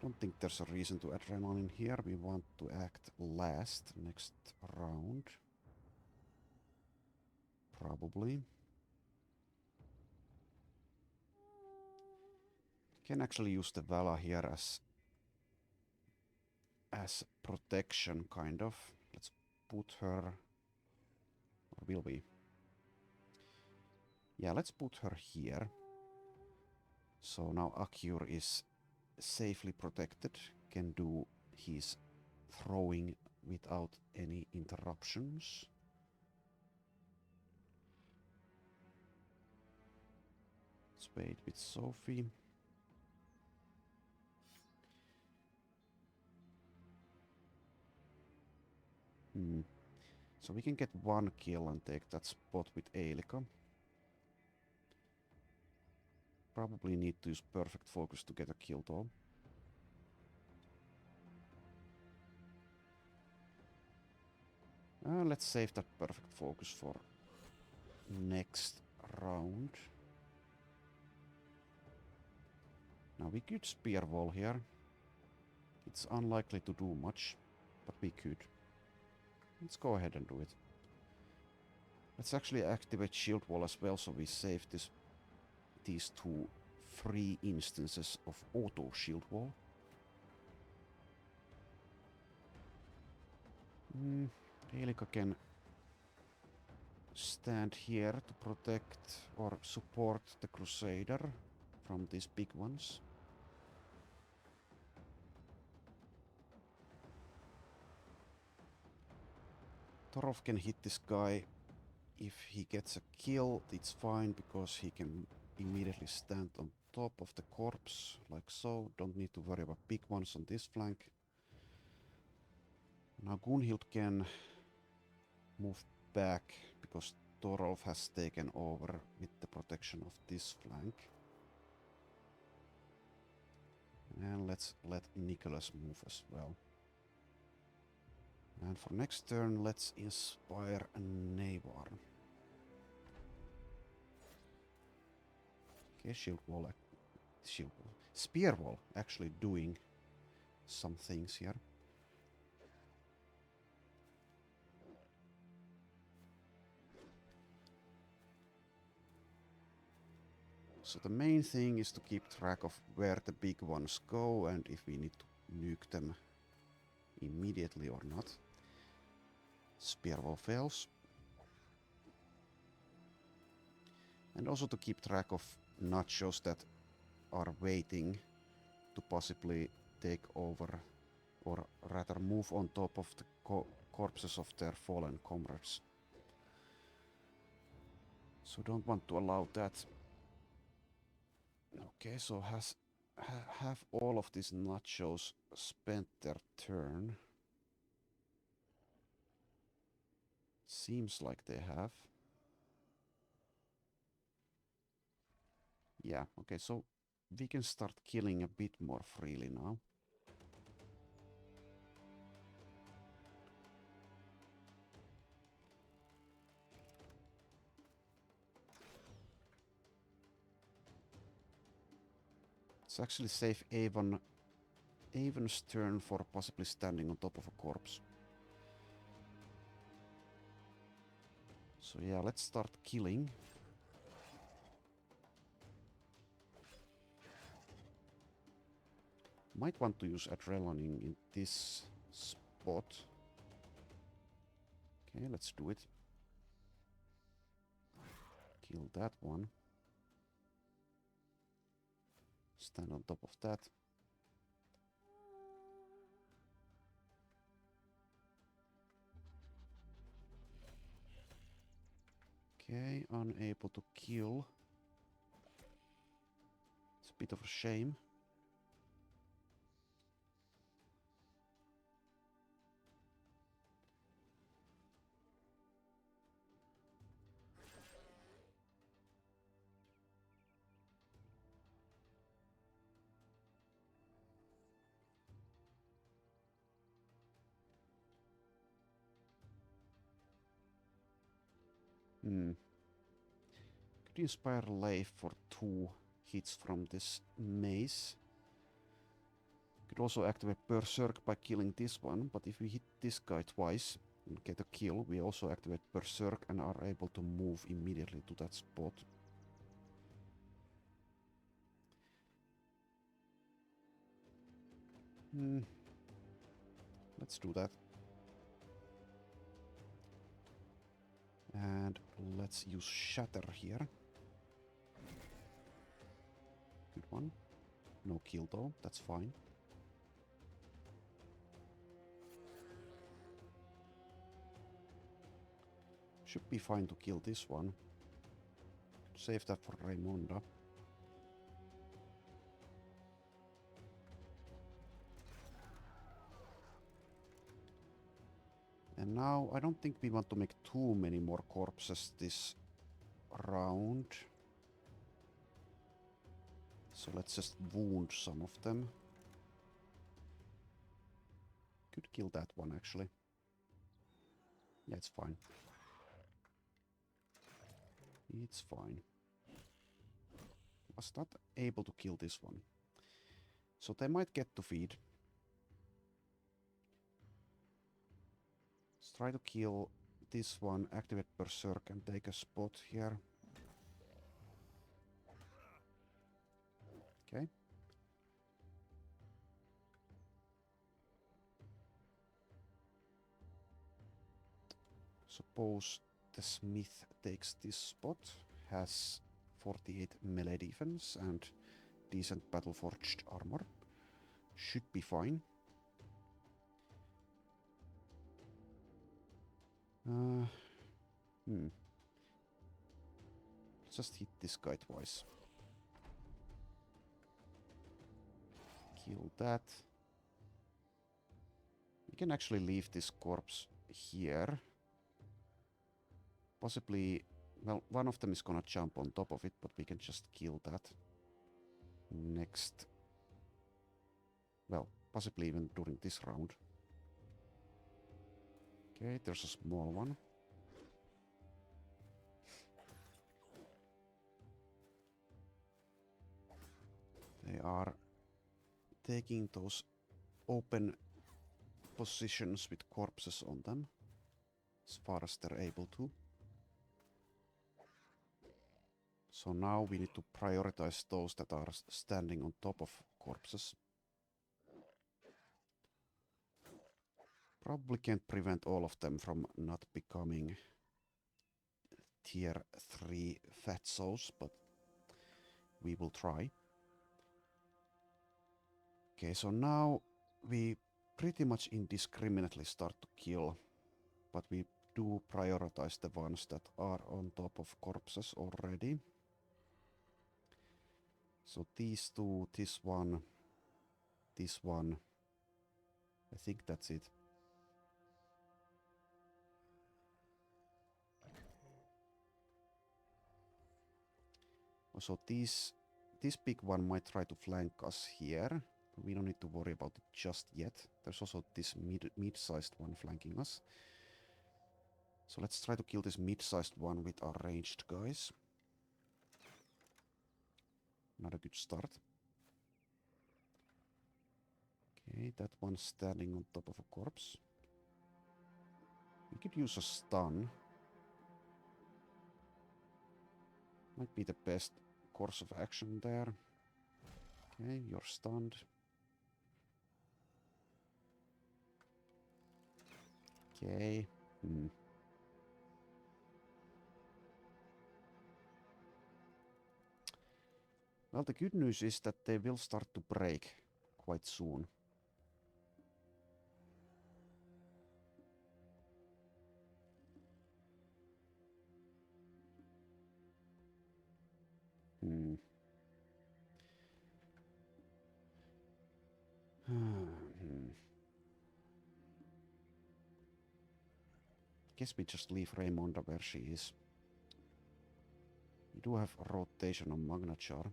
Don't think there's a reason to adrenaline here. We want to act last next round. Probably. Can actually use the Vala here as protection, kind of. Let's put her... Or will we? Yeah, let's put her here. So now Akyur is safely protected. Can do his throwing without any interruptions. Let's wait with Sophie. So we can get one kill and take that spot with Eilika. Probably need to use perfect focus to get a kill though. Let's save that perfect focus for next round. Now we could spear wall here. It's unlikely to do much, but we could. Let's go ahead and do it. Let's actually activate shield wall as well, so we save these two free instances of auto shield wall. Eilika can stand here to protect or support the Crusader from these big ones. Torov can hit this guy. If he gets a kill, it's fine because he can immediately stand on top of the corpse, like so. Don't need to worry about big ones on this flank. Now Gunhild can move back because Torov has taken over with the protection of this flank. And let's let Nicholas move as well. And for next turn, let's inspire a Navar. Okay, shield wall. Spear wall actually doing some things here. So the main thing is to keep track of where the big ones go and if we need to nuke them immediately or not. Spear wall fails. And also to keep track of Nachos that are waiting to possibly take over or rather move on top of the corpses of their fallen comrades. So don't want to allow that. Okay, so have all of these Nachos spent their turn? Seems like they have. Yeah, okay, so we can start killing a bit more freely now. Let's actually save Avon's turn for possibly standing on top of a corpse. So yeah, let's start killing. Might want to use adrenaline in this spot. Okay, let's do it. Kill that one. Stand on top of that. Okay, unable to kill. It's a bit of a shame. Could inspire Leif for 2 hits from this mace. Could also activate Berserk by killing this one, but if we hit this guy twice and get a kill, we also activate Berserk and are able to move immediately to that spot. Let's do that. And let's use Shatter here. Good one. No kill though, that's fine. Should be fine to kill this one. Save that for Raimonda. And now I don't think we want to make too many more corpses this round. So let's just wound some of them. Could kill that one actually. Yeah, it's fine. It's fine. Was not able to kill this one. So they might get to feed. Let's try to kill this one, activate Berserk and take a spot here. Okay. Suppose the Smith takes this spot, has 48 melee defense and decent battle-forged armor. Should be fine. Just hit this guy twice. Kill that. We can actually leave this corpse here. Possibly, well, one of them is gonna jump on top of it, but we can just kill that. Next. Well, possibly even during this round. Okay, there's a small one. They are taking those open positions with corpses on them, as far as they're able to. So now we need to prioritize those that are standing on top of corpses. Probably can't prevent all of them from not becoming tier 3 fatzos, but we will try. Okay, so now we pretty much indiscriminately start to kill, but we do prioritize the ones that are on top of corpses already. So these two, this one. I think that's it. So this big one might try to flank us here. We don't need to worry about it just yet. There's also this mid-sized one flanking us. So let's try to kill this mid-sized one with our ranged guys. Not a good start. Okay, that one's standing on top of a corpse. We could use a stun. Might be the best course of action there. Okay, you're stunned. Okay. Well, the good news is that they will start to break quite soon. Guess we just leave Raymonda where she is. We do have a rotation on Magnachar.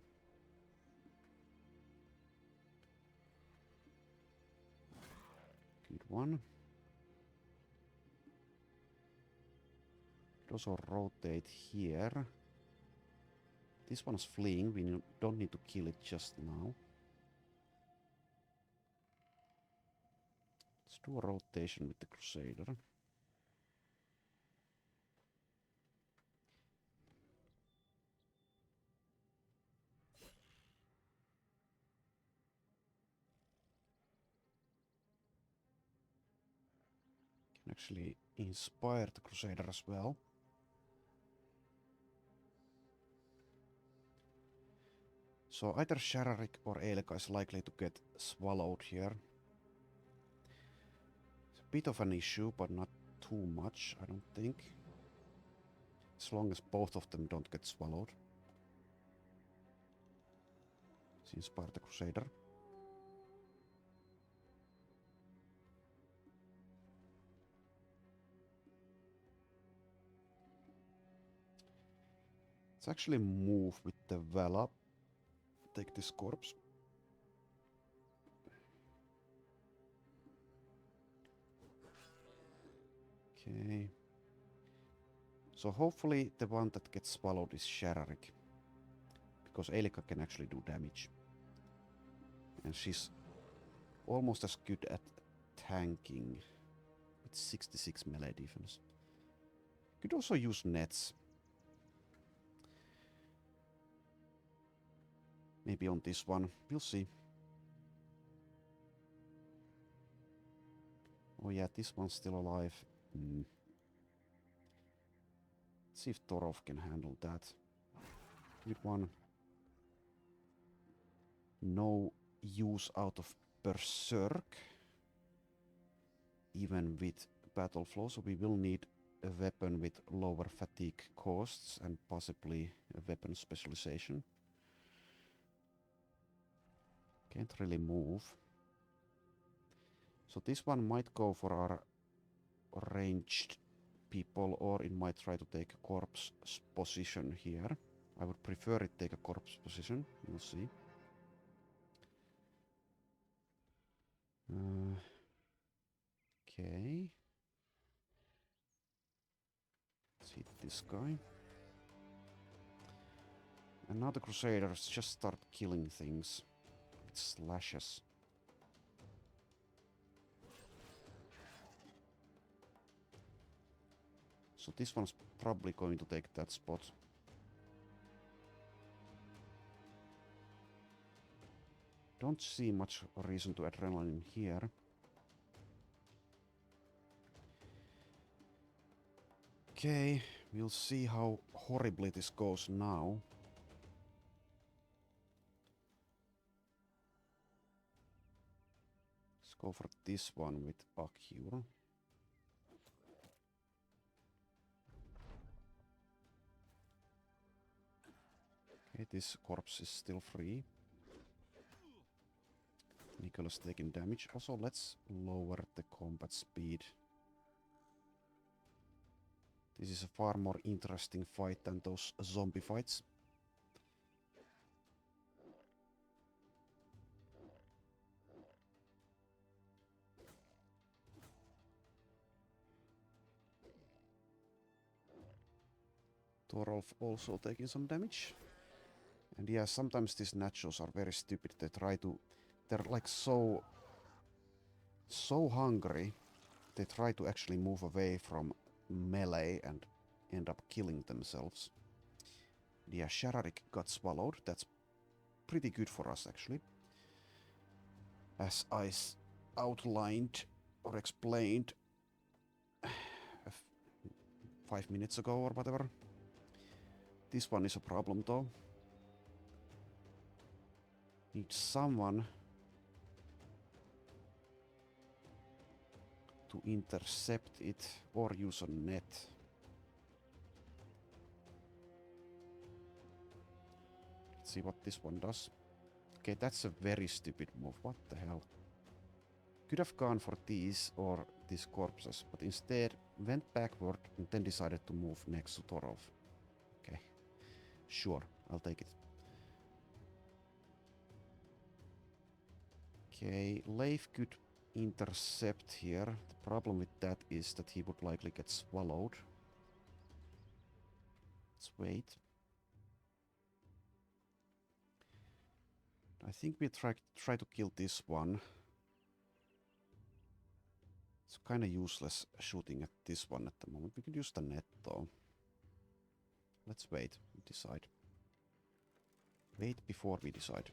Good one. Could also rotate here. This one's fleeing, we don't need to kill it just now. Let's do a rotation with the Crusader. Can actually inspire the Crusader as well. So either Shararik or Elka is likely to get swallowed here. It's a bit of an issue, but not too much, I don't think. As long as both of them don't get swallowed. Let's inspire the Crusader. Let's actually move with the Vala. Take this corpse. Okay. So hopefully the one that gets swallowed is Shararik. Because Elika can actually do damage. And she's almost as good at tanking. With 66 melee defense. Could also use nets. Maybe on this one. We'll see. Oh yeah, this one's still alive. Let's see if Torov can handle that. Good one. No use out of Berserk. Even with battle flow, so we will need a weapon with lower fatigue costs and possibly a weapon specialization. Can't really move. So this one might go for our ranged people, or it might try to take a corpse position here. I would prefer it take a corpse position. We'll see. Okay. Let's hit this guy. And now the Crusaders just start killing things with slashes. So this one's probably going to take that spot. Don't see much reason to adrenaline here. Okay, we'll see how horribly this goes now. Let's go for this one with Acure. Okay, this corpse is still free. Nicholas taking damage. Also, let's lower the combat speed. This is a far more interesting fight than those zombie fights. Torolf also taking some damage. And yeah, sometimes these Nachos are very stupid. They're like so hungry. They try to actually move away from melee and end up killing themselves. Yeah, Shararik got swallowed. That's pretty good for us, actually. As I outlined or explained 5 minutes ago or whatever. This one is a problem, though. Need someone to intercept it or use a net. Let's see what this one does. Okay, that's a very stupid move. What the hell? Could have gone for these or these corpses, but instead went backward and then decided to move next to Torov. Okay, sure, I'll take it. Okay, Leif could intercept here. The problem with that is that he would likely get swallowed. Let's wait. I think we try to kill this one. It's kind of useless shooting at this one at the moment. We could use the net though. Let's wait and decide. Wait before we decide.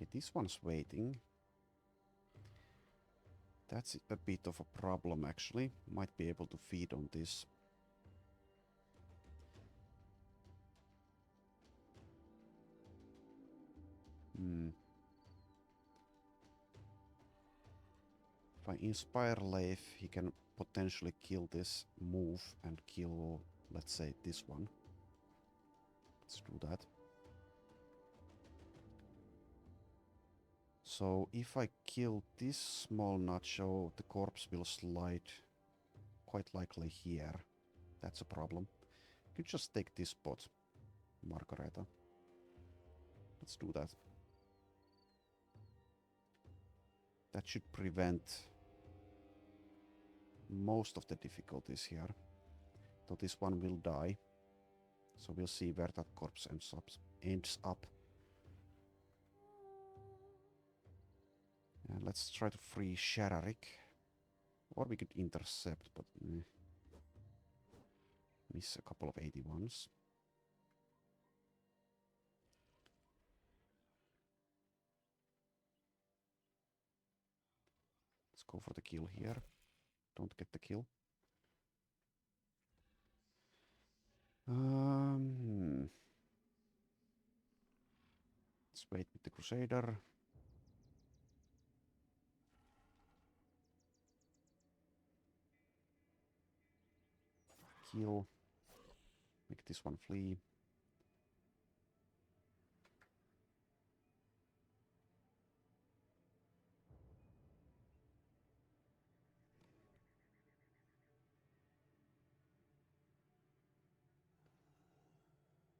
Okay, this one's waiting. That's a bit of a problem actually. Might be able to feed on this. If I inspire Leif, he can potentially kill this move and kill, let's say, this one. Let's do that. So if I kill this small nacho, the corpse will slide quite likely here. That's a problem. You could just take this spot, Margareta. Let's do that. That should prevent most of the difficulties here. Though this one will die. So we'll see where that corpse ends up. And let's try to free Shararik. Or we could intercept, but miss a couple of 81s. Let's go for the kill here. Don't get the kill. Let's wait with the Crusader. Kill. Make this one flee.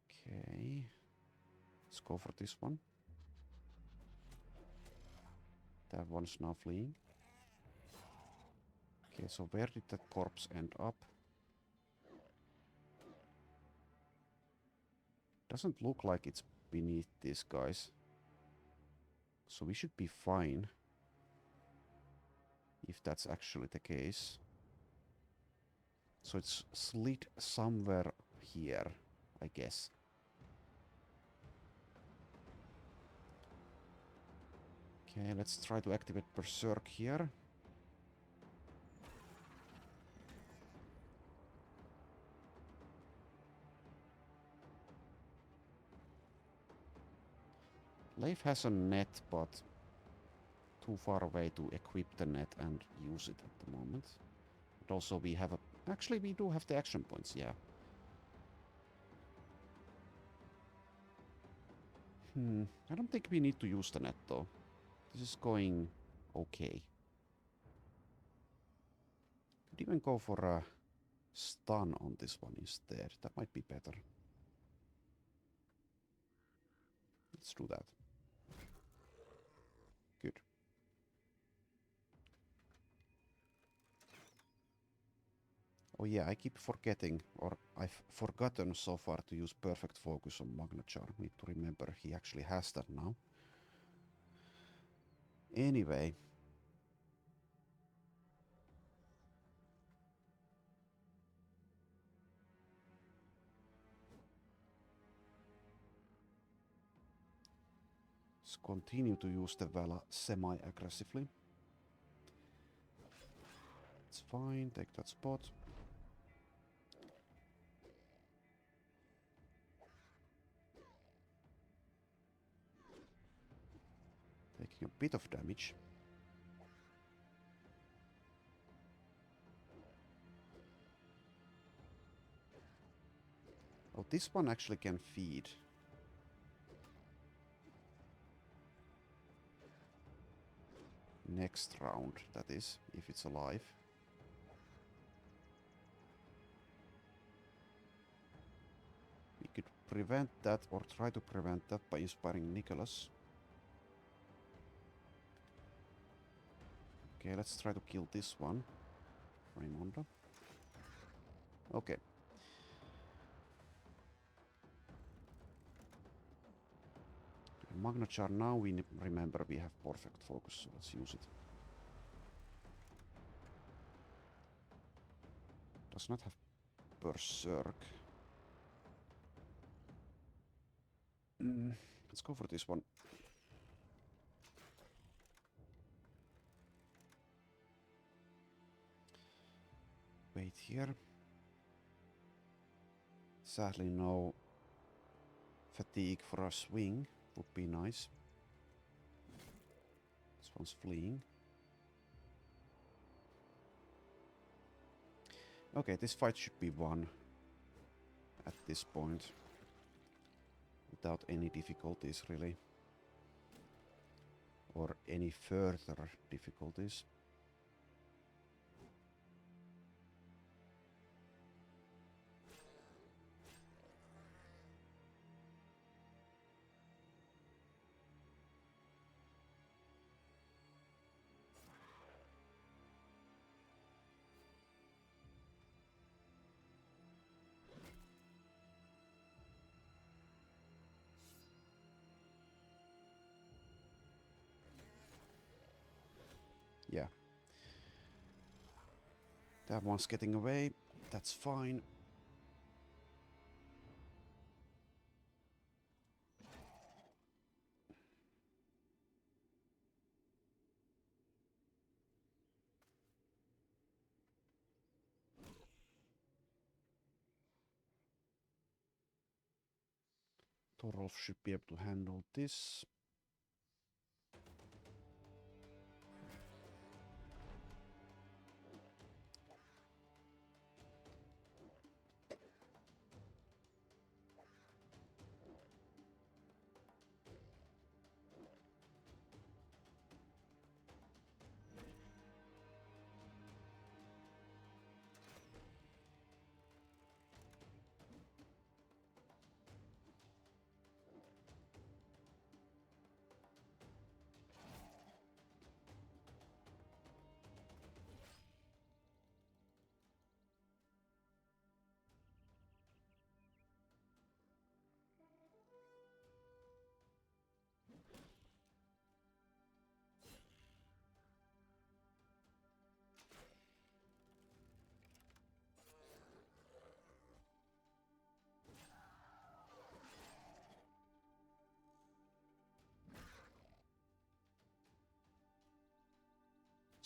Okay. Let's go for this one. That one's now fleeing. Okay, so where did that corpse end up? Doesn't look like it's beneath these guys. So we should be fine. If that's actually the case. So it's slid somewhere here, I guess. Okay, let's try to activate Berserk here. Leif has a net, but too far away to equip the net and use it at the moment. But also we have a... Actually, we do have the action points, yeah. I don't think we need to use the net, though. This is going okay. Could even go for a stun on this one instead. That might be better. Let's do that. Good. Oh yeah, I keep forgetting, or I've forgotten so far to use Perfect Focus on Magnachar. Need to remember he actually has that now. Anyway. Let's continue to use the Vala semi-aggressively. It's fine, take that spot. taking a bit of damage. Oh, this one actually can feed. Next round, that is, if it's alive. We could prevent that, or try to prevent that, by inspiring Nicholas. Okay, let's try to kill this one. Raimonda. Okay. Magna Char, now we remember we have perfect focus, so let's use it. Does not have Berserk. Let's go for this one. Wait here. Sadly no fatigue for a swing. Would be nice. This one's fleeing. Okay, this fight should be won at this point. Without any difficulties, really. Or any further difficulties. Yeah. That one's getting away. That's fine. Thorolf should be able to handle this.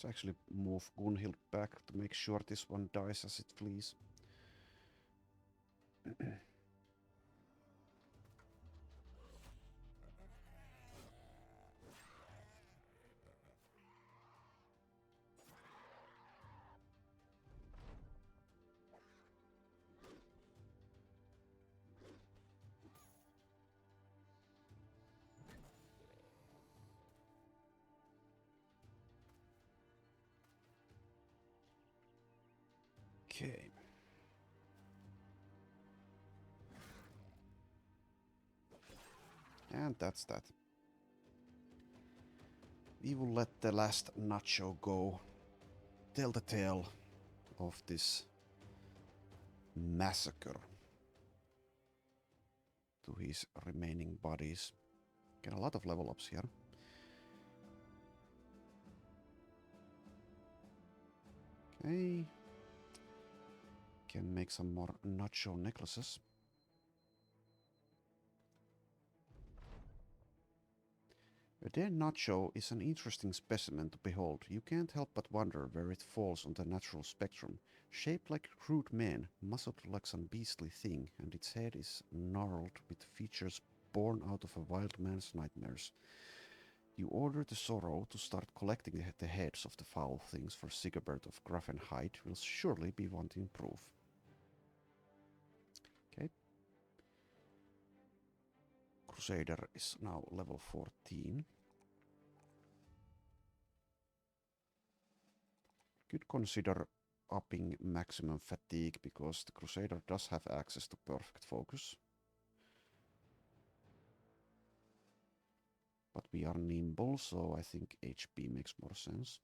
Let's actually move Gunhild back to make sure this one dies as it flees. Okay. And that's that. We will let the last Nacho go. Tell the tale of this massacre to his remaining bodies. Get a lot of level ups here. Okay. Can make some more Nacho necklaces. A dead Nacho is an interesting specimen to behold. You can't help but wonder where it falls on the natural spectrum. Shaped like a crude man, muscled like some beastly thing, and its head is gnarled with features born out of a wild man's nightmares. You order the Sorrow to start collecting the heads of the foul things, for Sigebert of Grafenheit will surely be wanting proof. Okay. Crusader is now level 14. Could consider upping maximum fatigue, because the Crusader does have access to perfect focus. But we are nimble, so I think HP makes more sense.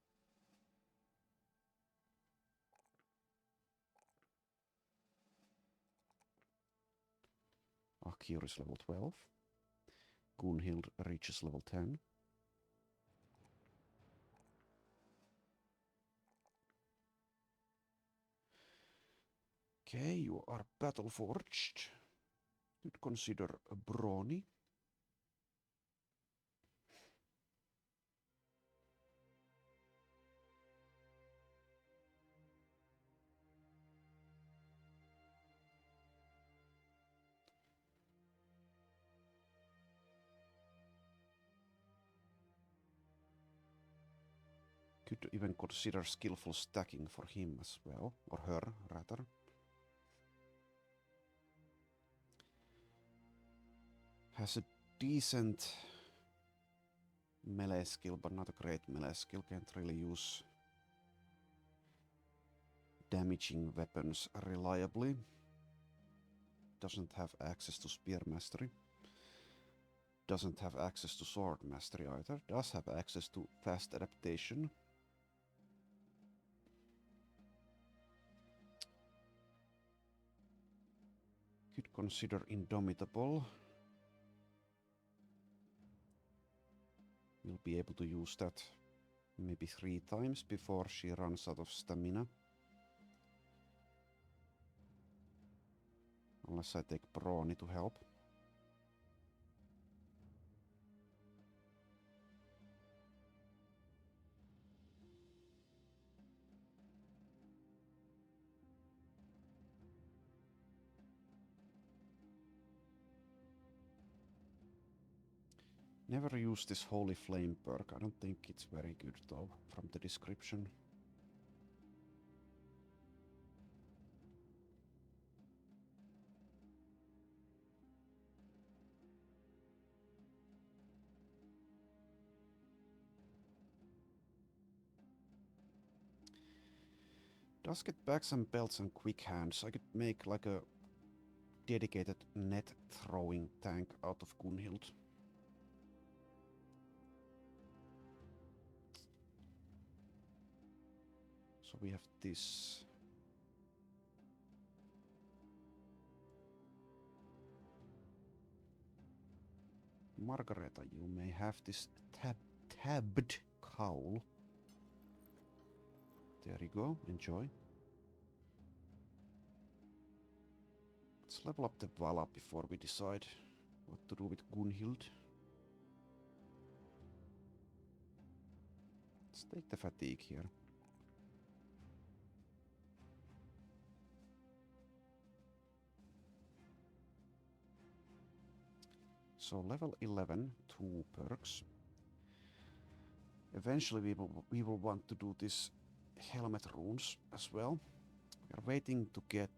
Akir is level 12. Gunhild reaches level 10. Okay, you are battle forged. Could consider a brawny. Could even consider skillful stacking for him as well, or her rather. Has a decent melee skill, but not a great melee skill. Can't really use damaging weapons reliably. Doesn't have access to spear mastery. Doesn't have access to sword mastery either. Does have access to fast adaptation. Could consider indomitable. We'll be able to use that maybe 3 times before she runs out of stamina. Unless I take Brawny to help. Never use this Holy Flame perk. I don't think it's very good though, from the description. Does get back some belts and quick hands. I could make like a dedicated net throwing tank out of Gunhild. So we have this. Margareta, you may have this tabbed cowl. There you go, enjoy. Let's level up the Vala before we decide what to do with Gunhild. Let's take the fatigue here. So level 11, 2 perks. Eventually we will want to do this helmet runes as well. We are waiting to get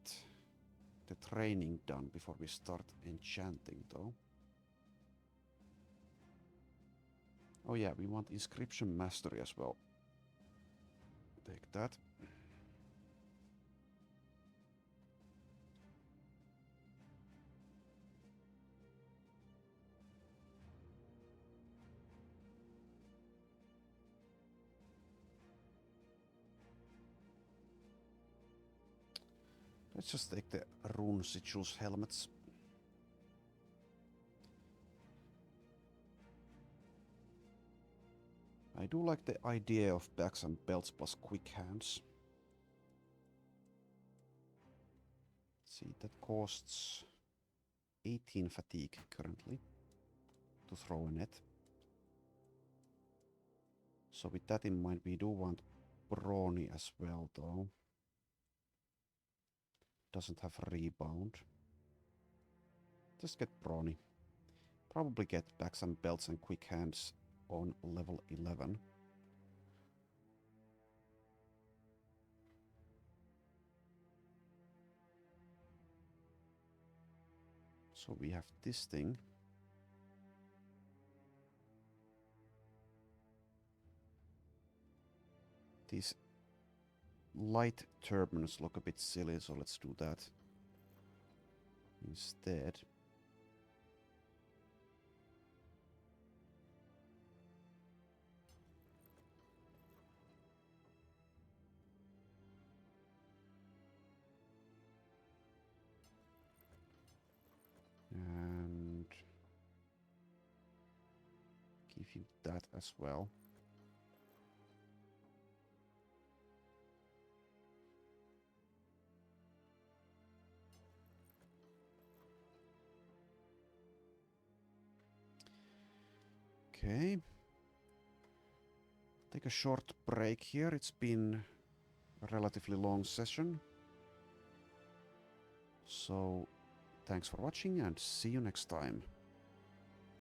the training done before we start enchanting though. Oh yeah, we want inscription mastery as well. Take that. Let's just take the rune sigils helmets. I do like the idea of bags and belts plus quick hands. See, that costs 18 fatigue currently to throw a net. So with that in mind, we do want Brawny as well though. Doesn't have rebound. Just get Brawny. Probably get back some belts and quick hands on level 11. So we have this thing. These light turbines look a bit silly, so let's do that instead. And give you that as well. Okay. Take a short break here. It's been a relatively long session. So, thanks for watching and see you next time.